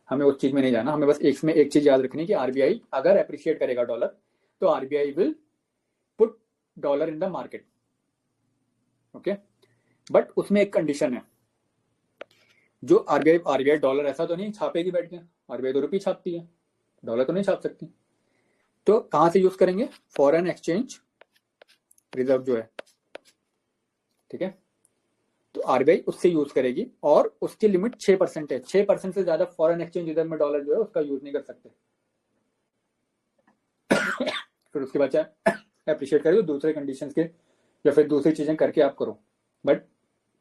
हमें उस चीज में नहीं जाना, हमें बस इसमें एक चीज याद रखनी कि RBI अगर अप्रिशिएट करेगा डॉलर, तो RBI will put dollar in the market. Okay, but उसमें एक कंडीशन है, जो RBI डॉलर ऐसा तो नहीं छापेगी बैठ के, RBI तो रुपये छापती है, डॉलर तो नहीं छाप सकती। तो कहां से यूज करेंगे, फॉरेन एक्सचेंज रिजर्व जो है, ठीक है, तो RBI उससे यूज करेगी, और उसकी लिमिट 6% है। 6% से ज्यादा फॉरेन एक्सचेंज रिजर्व में डॉलर जो है उसका यूज नहीं कर सकते। फिर उसके बाद चाहे अप्रिशिएट करें तो दूसरे कंडीशंस के या फिर दूसरी चीजें करके आप करो, बट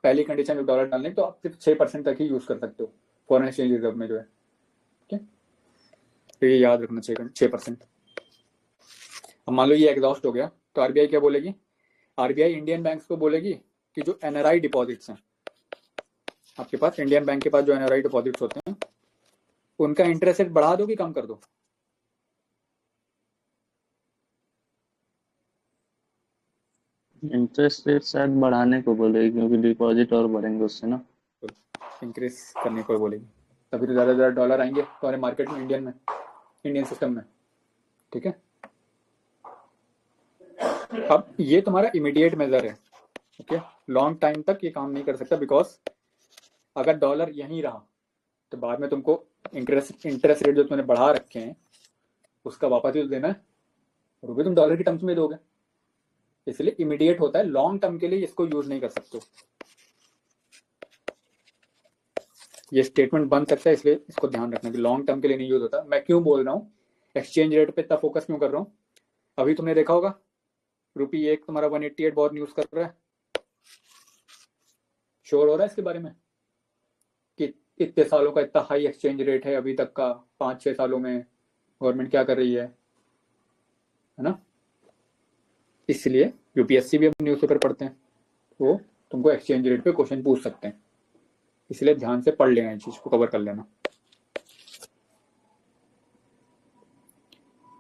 पहली कंडीशन जब डॉलर डालने तो आप सिर्फ 6% तक ही यूज कर सकते हो फॉरेन एक्सचेंज रिजर्व में जो है। ठीक है, तो ये याद रखना चाहिए 6%। अब मान लो ये एग्जॉस्ट हो गया, तो RBI क्या बोलेगी, RBI इंडियन बैंक्स को बोलेगी कि जो NRI डिपॉजिट्स हैं आपके पास, इंडियन बैंक के पास जो NRI डिपॉजिट्स होते हैं, उनका इंटरेस्ट रेट बढ़ा दो कि कम कर दो? इंटरेस्ट रेट शायद बढ़ाने को बोलेगी, क्योंकि डिपॉजिट और बढ़ेंगे उससे ना। इंक्रीज करने को बोलेगी, तभी तो ज्यादा से ज्यादा डॉलर आएंगे तुम्हारे मार्केट में, इंडियन सिस्टम में। ठीक है, अब ये तुम्हारा इमीडिएट मेजर है। ओके, लॉन्ग टाइम तक ये काम नहीं कर सकता, बिकॉज अगर डॉलर यहीं रहा तो बाद में तुमको इंटरेस्ट रेट जो तुमने बढ़ा रखे हैं उसका वापस ही तो देना है, रुपये तुम डॉलर की टर्म्स में दोगे, इसलिए इमीडिएट होता है। लॉन्ग टर्म के लिए इसको यूज नहीं कर सकते, ये स्टेटमेंट बन सकता है, इसलिए इसको ध्यान रखना कि लॉन्ग टर्म के लिए नहीं यूज होता। मैं क्यों बोल रहा हूँ एक्सचेंज रेट पे इतना फोकस क्यों कर रहा हूँ? अभी तुमने देखा होगा ₹1 तुम्हारा 188 बहुत न्यूज कर रहा है, श्योर हो रहा है इसके बारे में कि इतने सालों का इतना हाई एक्सचेंज रेट है अभी तक का, 5-6 सालों में गवर्नमेंट क्या कर रही है ना? इसलिए यूपीएससी भी अब न्यूज़पेपर पढ़ते हैं, वो तुमको एक्सचेंज रेट पे क्वेश्चन पूछ सकते हैं, इसलिए ध्यान से पढ़ लेना, इस चीज को कवर कर लेना।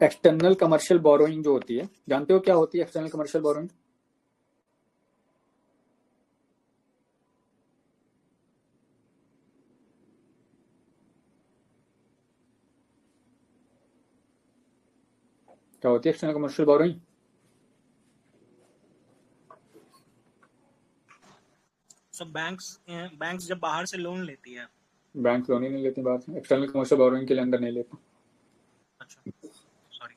एक्सटर्नल कमर्शियल बोरोइंग जो होती है, जानते हो क्या होती है एक्सटर्नल कमर्शियल बोरोइंग? क्या होती है एक्सटर्नल कमर्शियल बोरोइंग? सब बैंक्स जब बाहर से लोन लेती है। बैंक लोन ही नहीं लेती बाहर से, एक्सटर्नल कमर्शियल बोरोइंग के लिए अंदर नहीं लेते। अच्छा, सॉरी।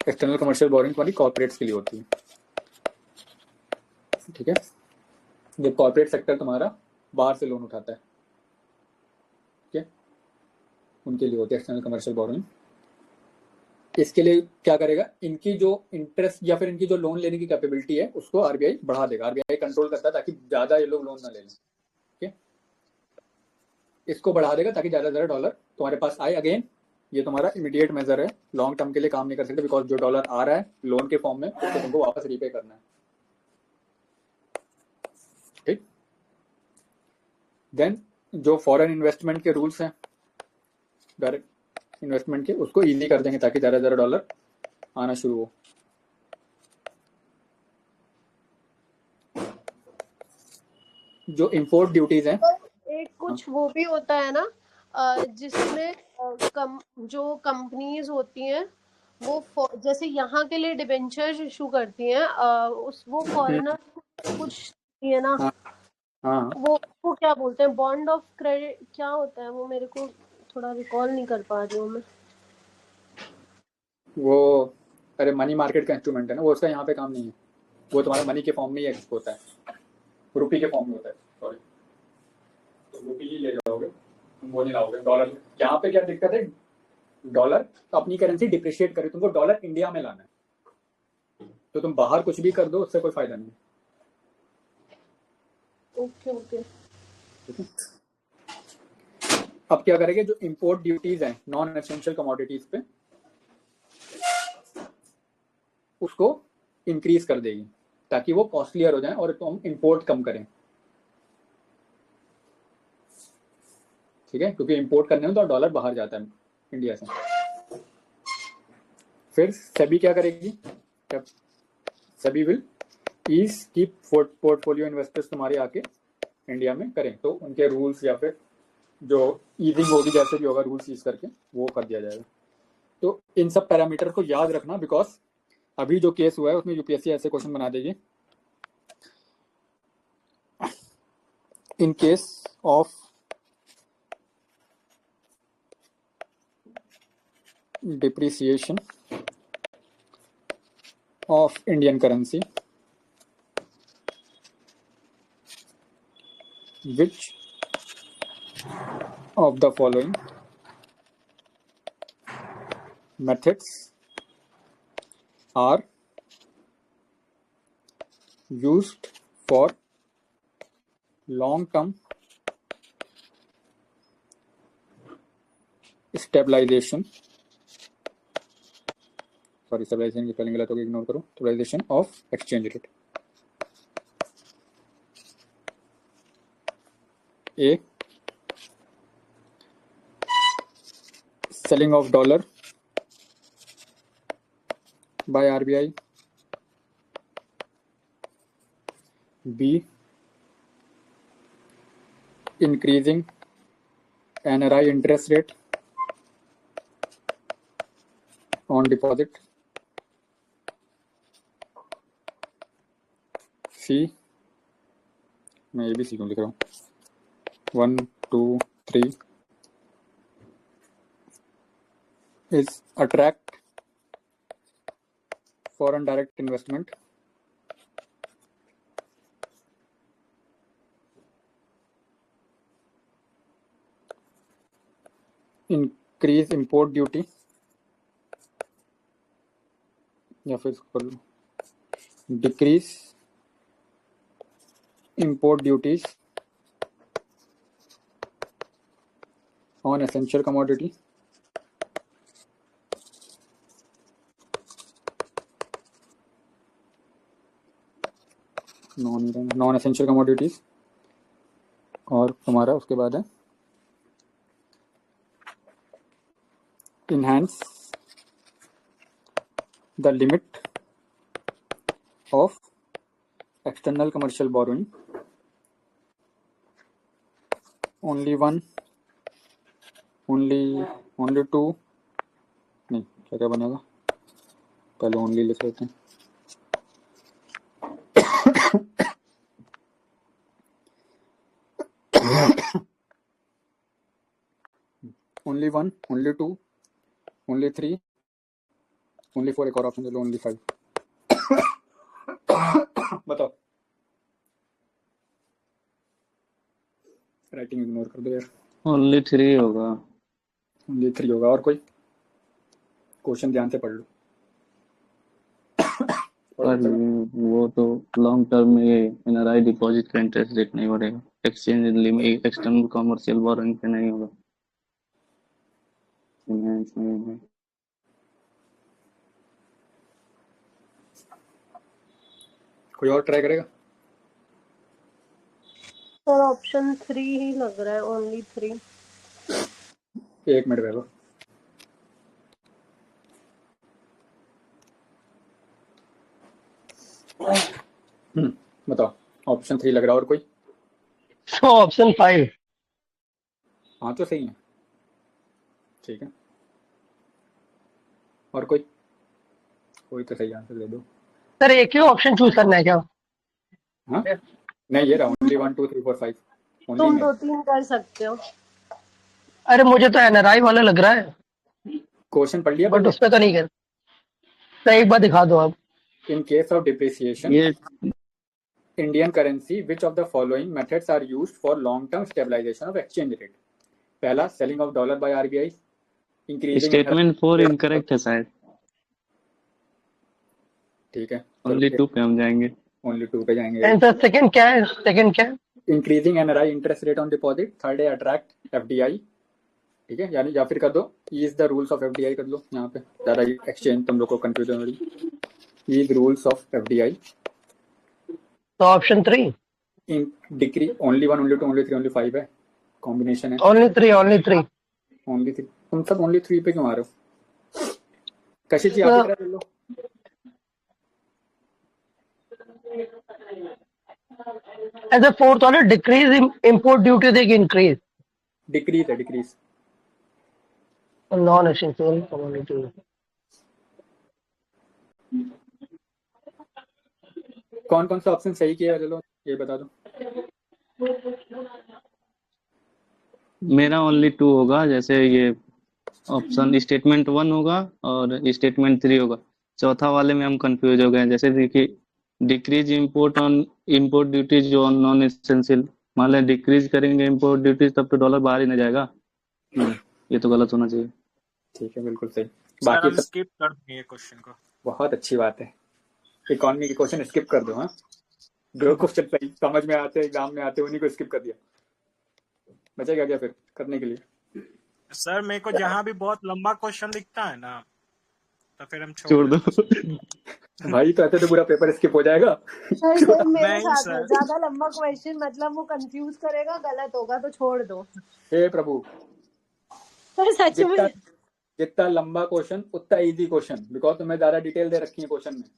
एक्सटर्नल कमर्शियल बोरोइंग तुम्हारी कॉर्पोरेट्स के लिए होती है, ठीक है? जब कॉर्पोरेट सेक्टर तुम्हारा बाहर से लोन उठाता है, ठीक है, उनके लिए होती है एक्सटर्नल कमर्शियल बोरोइंग। इसके लिए क्या करेगा, इनकी जो इंटरेस्ट या फिर इनकी जो लोन लेने की कैपेबिलिटी है उसको आरबीआई बढ़ा देगा। आरबीआई कंट्रोल करता है ताकि ज्यादा ये लोग लोन ना ले लें, ठीक है? इसको बढ़ा देगा ताकि ज्यादा ज्यादा डॉलर तुम्हारे पास आए। अगेन ये तुम्हारा इमीडिएट मेजर है, लॉन्ग टर्म के लिए काम नहीं कर सकते, बिकॉज जो डॉलर आ रहा है लोन के फॉर्म में तो तुमको वापस रीपे करना है, ठीक? देन जो फॉरेन इन्वेस्टमेंट के रूल्स हैं डायरेक्ट इन्वेस्टमेंट के, उसको इजी कर देंगे ताकि ज्यादा ज्यादा डॉलर आना शुरू हो। जो इंपोर्ट ड्यूटीज हैं, एक कुछ वो भी होता है ना, जिसमें जो कंपनीज होती हैं वो जैसे यहाँ के लिए डिबेंचर इशू करती हैं, वो फॉरेनर कुछ है ना, हाँ वो क्या बोलते हैं, बॉन्ड ऑफ क्रेडिट क्या होता है वो, मेरे को थोड़ा रिकॉल नहीं कर पा रही हूँ मैं। वो अरे मनी मार्केट का इंस्ट्रूमेंट है ना वो, उसका यहाँ पे काम नहीं है, वो तुम्हारा मनी के फॉर्म में ही एक्सपोर्ट होता है, रुपी के फॉर्म में होता है, सॉरी, तो रुपी ही ले जाओगे तुम, वो नहीं लाओगे डॉलर। यहाँ पे क्या दिक्कत है, डॉलर अपनी करेंसी डिप्रिशिएट करे, तुमको डॉलर इंडिया में लाना है, तो तुम बाहर कुछ भी कर दो उससे कोई फायदा नहीं। Okay okay. अब क्या करेंगे, जो इंपोर्ट ड्यूटीज हैं नॉन एसेंशियल कमोडिटीज पे, उसको इंक्रीज कर देगी ताकि वो कॉस्टलियर हो जाए और तो हम इंपोर्ट कम करें, ठीक है? क्योंकि इंपोर्ट करने में तो डॉलर बाहर जाता है इंडिया से। फिर सेबी क्या करेगी, सेबी विल ईज की पोर्टफोलियो इन्वेस्टर्स तुम्हारे आके इंडिया में करें, तो उनके रूल्स या फिर जो ईजिंग होगी, जैसे भी होगा रूल्स ईज करके वो कर दिया जाएगा। तो इन सब पैरामीटर को याद रखना, बिकॉज अभी जो केस हुआ है उसमें यूपीएससी ऐसे क्वेश्चन बना देगी, इन case of depreciation of Indian currency, which of the following methods are used for long-term stabilization, sorry stabilization की स्पेलिंग गलत होगी, इग्नोर करो, stabilization of exchange rate. A, selling of dollar by RBI, B, increasing NRI interest rate on deposit, C, मैं ये भी सी क्यों लिख रहा हूँ, 1 2 3, is attract foreign direct investment, increase import duty, या फिर इसको कर लो decrease import duties on essential commodity, non essential commodities, और तुम्हारा उसके बाद है enhance the limit of external commercial borrowing, only one, only two, नहीं क्या क्या बनेगा, पहले ओनली लिख लेते हैं। only one, only two, only three, only four, एक और ऑप्शन दे लो, only five। बताओ, राइटिंग इग्नोर कर दो यार। ओनली 3 होगा। only 3 होगा। और कोई क्वेश्चन ध्यान से पढ़ लो। पर वो तो लॉन्ग टर्म में ये एनआरआई डिपॉजिट का इंटरेस्ट रेट नहीं बढ़ेगा, exchange limit external commercial borrowing पे नहीं होगा, फाइनेंस में है। कोई और ट्राई करेगा? सर ऑप्शन 3 ही लग रहा है, ओनली 3। एक मिनट रह लो। बताओ, ऑप्शन 3 लग रहा है। और कोई? ऑप्शन 5। हाँ तो सही है, ठीक है। और कोई तो सही आंसर दे दो। सर एक ही ऑप्शन चूज करना है क्या? हाँ नहीं, ये रहा ओनली 1 2 3 4 5। तुम 2-3 कर सकते हो। अरे मुझे तो एनआरआई वाला लग रहा है, क्वेश्चन पढ़ लिया बट उस पे तो नहीं कर। तो एक बार दिखा दो आप। इन केस ऑफ डिप्रिसिएशन ये Indian currency, which of the following methods are used for long term stabilization of exchange rate? पहला, selling of dollar by RBI, increasing. Statement 4 incorrect है शायद, ठीक है, ओनली 2 पे हम जाएंगे। ओनली 2 पे जाएंगे। आंसर सेकंड क्या है? सेकंड क्या है? Increasing NRI interest rate on deposit. Third है अट्रैक्ट एफडीआई, ठीक है, यानी या फिर कर दो ease the rules of FDI कर लो, यहाँ पे ज्यादा एक्सचेंज तुम लोग को कंफ्यूजन हो रही। Is rules of FDI. तो option 3 in decrease only 1 only 2 only 3 only 5 है, कॉम्बिनेशन है। Only 3 only 3 only 3। तुम सब ओनली 3 पे क्यों आ रहे हो? कशिश जी आप कर लो। ऐसे फोर्थ वाला डिक्रीज इंपोर्ट ड्यूटी देगी इंक्रीज। डिक्रीज है, डिक्रीज। Non essential commodity. कौन कौन सा ऑप्शन सही किया, चलो ये बता दो। मेरा ओनली 2 होगा, जैसे ये ऑप्शन स्टेटमेंट 1 होगा और स्टेटमेंट 3 होगा। चौथा वाले में हम कंफ्यूज हो गए, जैसे देखिए decrease import on import duties जो नॉन एसेंशियल, मान लें डिक्रीज करेंगे इंपोर्ट ड्यूटीज तब तो डॉलर बाहर ही नहीं जाएगा, ये तो गलत होना चाहिए। ठीक है, बिल्कुल सही। बाकी बाकी सब स्किप कर देंगे क्वेश्चन को। बहुत अच्छी बात है। इकोनॉमी के क्वेश्चन स्किप कर दो। हाँ, जो क्वेश्चन सही समझ में आते एग्जाम में आते उन्हीं को स्किप कर दिया, बचेगा क्या फिर करने के लिए? सर मेरे को जहाँ भी बहुत लंबा क्वेश्चन दिखता है ना, तो फिर हम छोड़ दो। भाई तो ऐसे तो पूरा पेपर स्किप हो जाएगा। सर मेरे नहीं साथ सर। है, ज्यादा लंबा क्वेश्चन मतलब वो कंफ्यूज करेगा, गलत होगा तो छोड़ दो। हे प्रभु, सर सच में जितना लंबा क्वेश्चन उतना इजी क्वेश्चन, बिकॉज तुम्हें ज्यादा डिटेल दे रखी है क्वेश्चन में।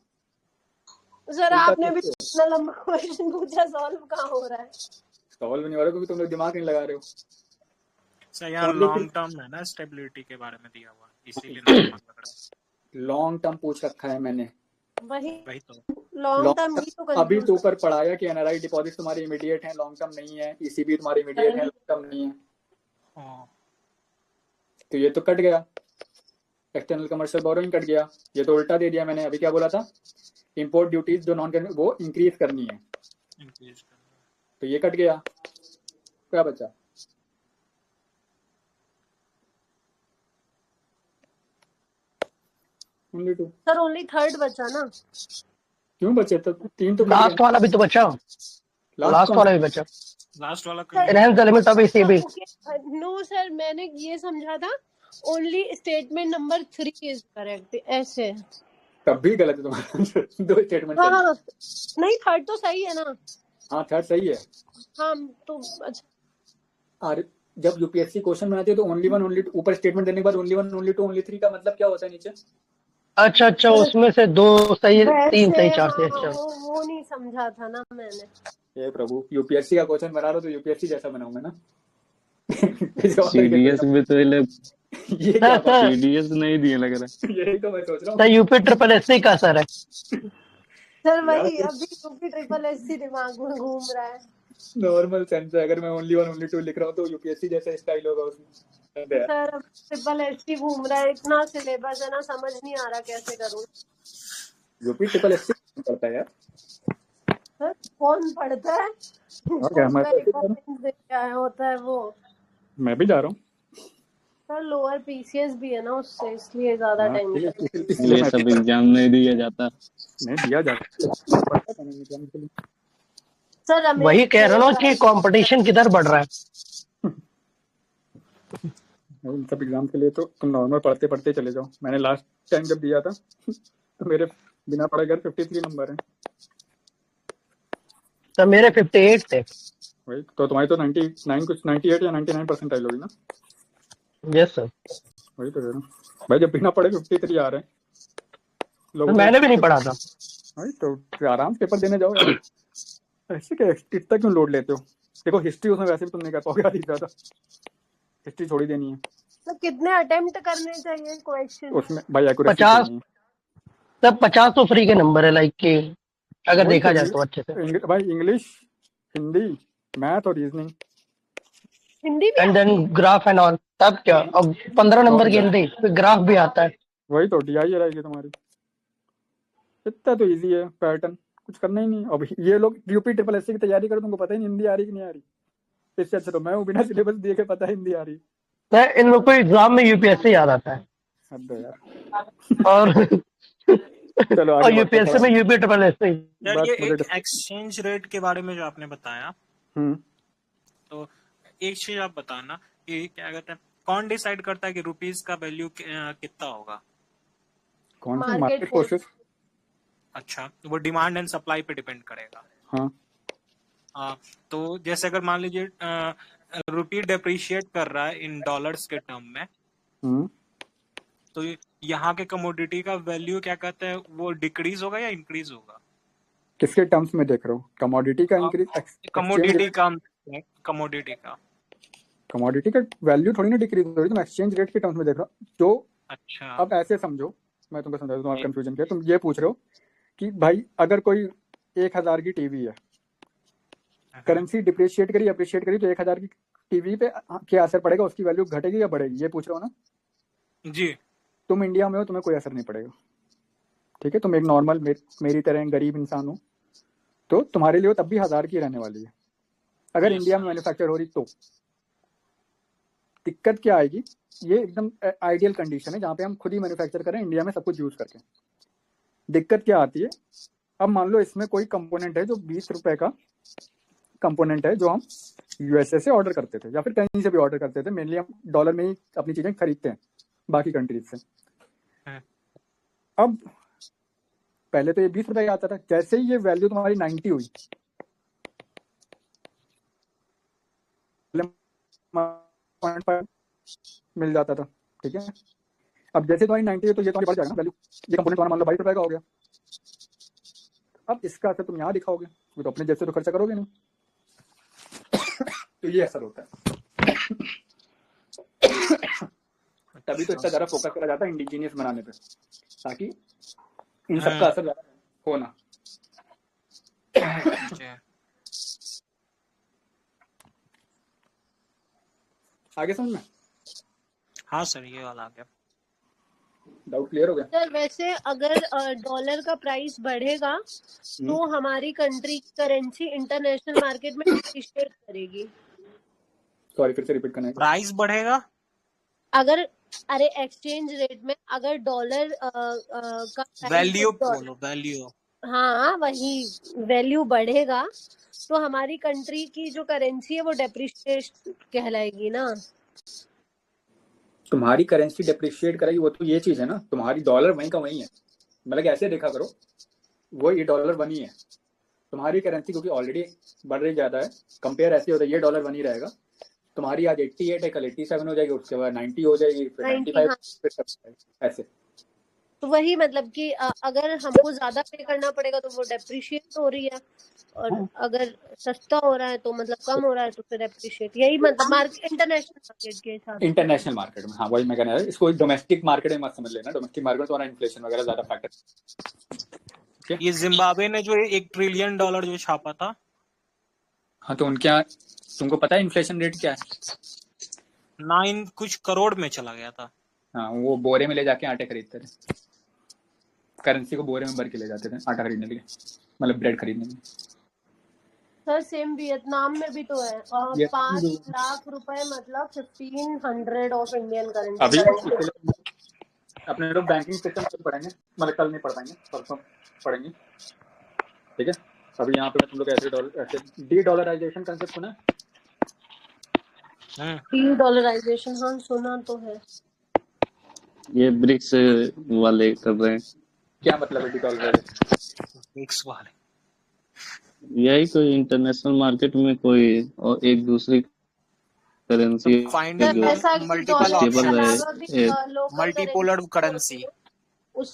सर आपने भी इतना लंबा क्वेश्चन पूछा, सॉल्व कहाँ हो रहा है? सॉल्व नहीं हो रहा क्योंकि तुम लोग दिमाग नहीं लगा रहे हो। सर यहाँ लॉन्ग टर्म है ना, स्टेबिलिटी के बारे में दिया हुआ, इसीलिए नहीं लग रहा है। लॉन्ग टर्म पूछ रखा है मैंने, वही तो लॉन्ग टर्म ही तो अभी कंफ्यूज। तो ऊपर पढ़ाया कि एनआरआई डिपॉजिट तुम्हारी इमीडिएट है, लॉन्ग टर्म नहीं है। ईसीबी तुम्हारी इमीडिएट है, लॉन्ग टर्म नहीं है, हाँ। तो ये तो कट गया। एक्सटर्नल कमर्शियल बोरोइंग कट गया। ये तो उल्टा दे दिया मैंने। अभी क्या बोला था, इंपोर्ट ड्यूटीज जो नॉन वो इंक्रीज करनी है, इंक्रीज कर तो ये कट गया। क्या बचा, ओनली 2। सर ओनली थर्ड बचा ना। क्यों बचे, तो 3 तो कट लास्ट गया। वाला भी तो बचा, लास्ट लास्ट कौन वाला सा? भी बचा, लास्ट वाला sir enhance the limit of ECB. Okay no sir, मैंने ये समझा था only statement number 3 is correct ऐसे। तब भी गलत है तुम्हारा। 2 स्टेटमेंट हाँ सही। हाँ नहीं, थर्ड तो सही है ना। हाँ थर्ड सही है। हाँ तो अच्छा, और जब यूपीएससी क्वेश्चन बनाती है तो ओनली 1 ओनली 2 ऊपर स्टेटमेंट देने के बाद ओनली 1 ओनली 2 ओनली 3 का मतलब क्या होता है नीचे? अच्छा अच्छा, उसमें से 2 सही, 3 वैसे सही, 4 हाँ सही। अच्छा, वो नहीं समझा था ना मैंने। हे प्रभु, यूपीएससी का क्वेश्चन बना रहा तो यूपीएससी जैसा बनाऊंगा ना। किसी और तरीके से सीडीएस में तो ये लोग ये क्या बात है? सीडीएस नहीं दिए लग रहा है। यही तो मैं सोच रहा सर हूँ यूपी ट्रिपल एससी का सर है। सर यार। वही अभी यूपी ट्रिपल एससी दिमाग में घूम रहा है। नॉर्मल सेंस है, अगर मैं ओनली 1 ओनली 2 लिख रहा हूँ तो यूपीएससी जैसा स्टाइल होगा उसमें। अबे यार, सर अब ट्रिपल एससी घूम रहा है, इतना सिलेबस है ना, समझ नहीं आ रहा कैसे करूँ। यूपी ट्रिपल एससी पढ़ता है यार। सर कौन पढ़ता है? और क्या, जो मैं तो ऐसे ही जा रहा रिकॉर्डिंग दे के आया होता है वो। हूँ। मैं भी जा रहा हूँ। सर लोअर पीसीएस भी है ना उससे, इसलिए ज्यादा हाँ टाइम ठीक है, लगेगा। इसलिए ये मैं सब एग्जाम नहीं दिया जाता। नहीं दिया जाता है। पढ़ता था मैंने एग्जाम के लिए। सर वही रमेश कह रहा बोल हूँ ना रहा कि है। कंपटीशन किधर बढ़ रहा है। और इन सब एग्जाम के लिए तो तुम नॉर्मल पढ़ते पढ़ते चले जाओ। मैंने लास्ट टाइम जब दिया था तो मेरे बिना पढ़े घर 53 नंबर है। तो मेरे 58 थे। वही तो, तुम्हारी तो 99 कुछ 98 या 99% आई लोगी ना। Yes sir. वही तो कह रहा हूँ भाई, जब बिना पढ़े 53 आ रहे हैं तो लोगों मैंने भी नहीं को। पढ़ा था। वही तो आराम से पेपर देने जाओ यार। ऐसे क्या इतना क्यों लोड लेते हो? देखो हिस्ट्री उसमें वैसे भी तुम नहीं कर पाओगे आधी ज्यादा। हिस्ट्री थोड़ी देनी है तो कितने अटेम्प्ट करने चाहिए क्वेश्चन? उसमें भाई, एक्यूरेसी 50, चाहिए। सब 50 तो फ्री के नंबर है, लाइक कि अगर वही देखा तो जाए तो अच्छे से। भाई इंग्लिश, हिंदी, मैथ और रीजनिंग। हिंदी भी एंड आती देन है? ग्राफ एंड ऑल, तब क्या, अब 15 नंबर और की क्या, हिंदी, फिर ग्राफ भी आता है। वही तो डीआई रहेगी तुम्हारी। इतना तो इजी है पैटर्न, कुछ करना ही नहीं। अब ये लोग यूपी ट्रिपल एससी की तैयारी करो, तुमको पता ही नहीं हिंदी आ रही कि नहीं आ रही। इससे अच्छा तो मैं हूँ, बिना सिलेबस दिए के पता है हिंदी आ रही। तो इन लोग को एग्जाम में यूपीएससी याद आता है, हद है यार। और चलो और आगे बढ़ते हैं यूपीएससी थोड़ा। में यूपी ट्रिपल एससी। यार ये बात मुझे एक एक्सचेंज रेट के बारे में जो आपने बताया, हम्म तो एक चीज आप बताना कि क्या कहते हैं, कौन डिसाइड करता है कि रुपीस का वैल्यू कितना होगा? कौन सा मार्केट मार्केट फोर्स। फोर्सेस? अच्छा, वो डिमांड एंड सप्लाई पे डिपेंड करेगा। हाँ हाँ, तो जैसे अगर मान लीजिए रुपी डेप्रिशिएट कर रहा है इन डॉलर्स के टर्म में, हम्म तो यहाँ के कमोडिटी का वैल्यू क्या कहते हैं, वो डिक्रीज होगा या इंक्रीज होगा? किसके टर्म्स में देख रहे हो? कमोडिटी का इंक्रीज, एक्सचेंज कमोडिटी का, कमोडिटी का। कमोडिटी का वैल्यू थोड़ी ना डिक्रीज हो रही, तुम एक्सचेंज रेट के टर्म्स में देख रहे हो जो। अच्छा। अब ऐसे समझो, मैं तुमको समझा दूं, तुम्हारा कंफ्यूजन क्या है। तुम ये पूछ रहे हो कि भाई अगर कोई 1000 की टीवी है, करेंसी डिप्रिशिएट करी अप्रिशिएट करी, तो 1000 की टीवी पे क्या असर पड़ेगा, उसकी वैल्यू घटेगी या बढ़ेगी, ये पूछ रहे हो ना। जी। तुम इंडिया में हो, तुम्हें कोई असर नहीं पड़ेगा, ठीक है। तुम एक नॉर्मल मेरी तरह गरीब इंसान हो, तो तुम्हारे लिए वो तब भी 1000 की रहने वाली है। अगर Yes, इंडिया में sir. मैन्युफैक्चर हो रही तो दिक्कत क्या आएगी? ये एकदम आइडियल कंडीशन है जहाँ पे हम खुद ही मैन्युफैक्चर करें इंडिया में सब कुछ यूज करके। दिक्कत क्या आती है, अब मान लो इसमें कोई कंपोनेंट है जो 20 रुपए का कंपोनेंट है, जो हम यूएसए से ऑर्डर करते थे या फिर कहीं से भी ऑर्डर करते थे। मेनली हम डॉलर में ही अपनी चीजें खरीदते हैं बाकी कंट्रीज से। अब पहले तो ये 20 रुपए का आता था, जैसे ही ये वैल्यू तुम्हारी 90 हुई, 0.5 मिल जाता था, ठीक है। अब जैसे तुम्हारी 90 है तो ये तुम्हारी बढ़ जाएगा वैल्यू। ये कंपोनेंट तुम्हारा मान लो 22 रुपए का हो गया। अब इसका असर तुम यहाँ दिखाओगे, तो अपने जैसे तो खर्चा करोगे नहीं। तो ये असर होता है। तभी तो इतना ज्यादा फोकस करा जाता है इंडिजीनियस बनाने पे, ताकि इन सबका असर ज्यादा हो ना। आगे समझ में? हाँ सर, ये वाला आ गया। डाउट क्लियर हो गया? सर वैसे अगर डॉलर का प्राइस बढ़ेगा तो हमारी कंट्री की करेंसी इंटरनेशनल मार्केट में डिप्रिशिएट करेगी। सॉरी, फिर से रिपीट करना है। प्राइस बढ़ेगा अगर अरे एक्सचेंज रेट में अगर डॉलर का वैल्यू प्राइस बोलो, वैल्यू। हाँ वही वैल्यू बढ़ेगा तो हमारी कंट्री की जो करेंसी है वो डेप्रिशिएट कहलाएगी ना। तुम्हारी करेंसी डिप्रिशिएट करेगी, वो तो ये चीज है ना, तुम्हारी डॉलर वहीं का वहीं है। मतलब ऐसे देखा करो, वो ये डॉलर बनी है, तुम्हारी करेंसी क्योंकि ऑलरेडी बढ़ रही ज्यादा है, कंपेयर ऐसे होता है, ये डॉलर बनी रहेगा, तुम्हारी आज 88 है, कल 87 हो जाएगी, उसके बाद 90 हो जाएगी, फिर 95, हाँ। फिर ऐसे। तो वही मतलब कि अगर हमको ज्यादा पे करना पड़ेगा तो वो डेप्रिशिएट हो रही है, और अगर सस्ता हो रहा है तो मतलब कम हो रहा है तो फिर डेप्रिशिएट। यही मतलब मार्केट इंटरनेशनल मार्केट के हिसाब से। इंटरनेशनल मार्केट में, हाँ वही मैं कहना है, इसको डोमेस्टिक मार्केट में मत समझ लेना, डोमेस्टिक मार्केट में तुम्हारा इन्फ्लेशन वगैरह ज्यादा फैक्टर। ये जिम्बाब्वे ने जो $1 ट्रिलियन जो छापा था, हाँ तो उनके यहाँ तुमको पता है इन्फ्लेशन रेट क्या है? 9 कुछ करोड़ में चला गया था। हाँ, वो बोरे में ले जाके आटे खरीदते थे, करेंसी को बोरे में भर के ले जाते थे आटा खरीदने के लिए, मतलब ब्रेड खरीदने के लिए। सर सेम वियतनाम में भी तो है, ये 5 लाख रुपए मतलब 1500 ऑफ इंडियन अभी करेंसी। अपने लोग बैंकिंग सिस्टम कल पढ़ेंगे, मतलब कल नहीं पढ़ पाएंगे, परसों पढ़ेंगे, ठीक है? अभी यहाँ पे तुम लोग ऐसे डी डॉलराइजेशन कंसेप्ट सुना? डी डॉलराइजेशन हाँ सुना तो है। ये ब्रिक्स वाले कर रहे हैं। क्या मतलब है डी डॉलराइजेशन? ब्रिक्स वाले यही कोई इंटरनेशनल मार्केट में कोई और एक दूसरी करेंसी मल्टीपोलर करेंसी,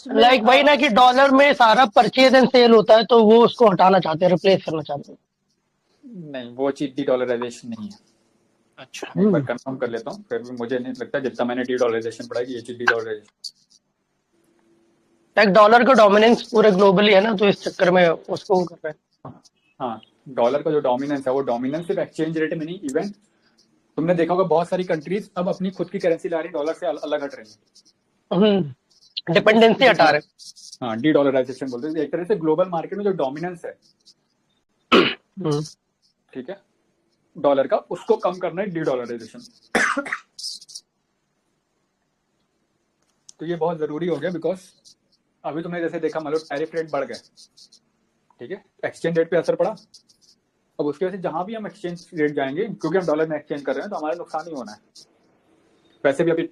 लाइक वही ना कि डॉलर में सारा परचेज एंड सेल होता है तो वो उसको हटाना चाहते हैं, रिप्लेस करना चाहते हैं। नहीं, वो चीज डी डॉलराइजेशन नहीं है। अच्छा एक बार कंफर्म कर लेता हूँ, फिर भी मुझे नहीं लगता जितना मैंने डी डॉलराइजेशन पढ़ा कि ये चीज डी डॉलराइजेशन। लाइक डॉलर का डोमिनेंस पूरे ग्लोबली है ना, तो इस चक्कर में उसको कर रहे हैं। हाँ, डॉलर का जो डोमिनेंस है वो डोमिनेंस सिर्फ एक्सचेंज रेट में नहीं, इवन तुमने देखा होगा बहुत सारी कंट्रीज अब अपनी खुद की करेंसी ला रही, डॉलर से अलग हट रही है, डिपेंडेंसी हटा रहे। हाँ, डी डॉलराइजेशन बोलते हैं। एक तरह से ग्लोबल मार्केट में जो डोमिनेंस है, ठीक है, डॉलर का, उसको कम करना है डी डॉलराइजेशन। तो ये बहुत जरूरी हो गया, बिकॉज अभी तुमने जैसे देखा, मतलब टैरिफ रेट बढ़ गए, ठीक है, एक्सचेंज रेट पे असर पड़ा। अब उसकी वजह से जहां भी हम एक्सचेंज रेट जाएंगे, क्योंकि हम डॉलर में एक्सचेंज कर रहे हैं, तो हमारा नुकसान ही होना है। वैसे भी अभी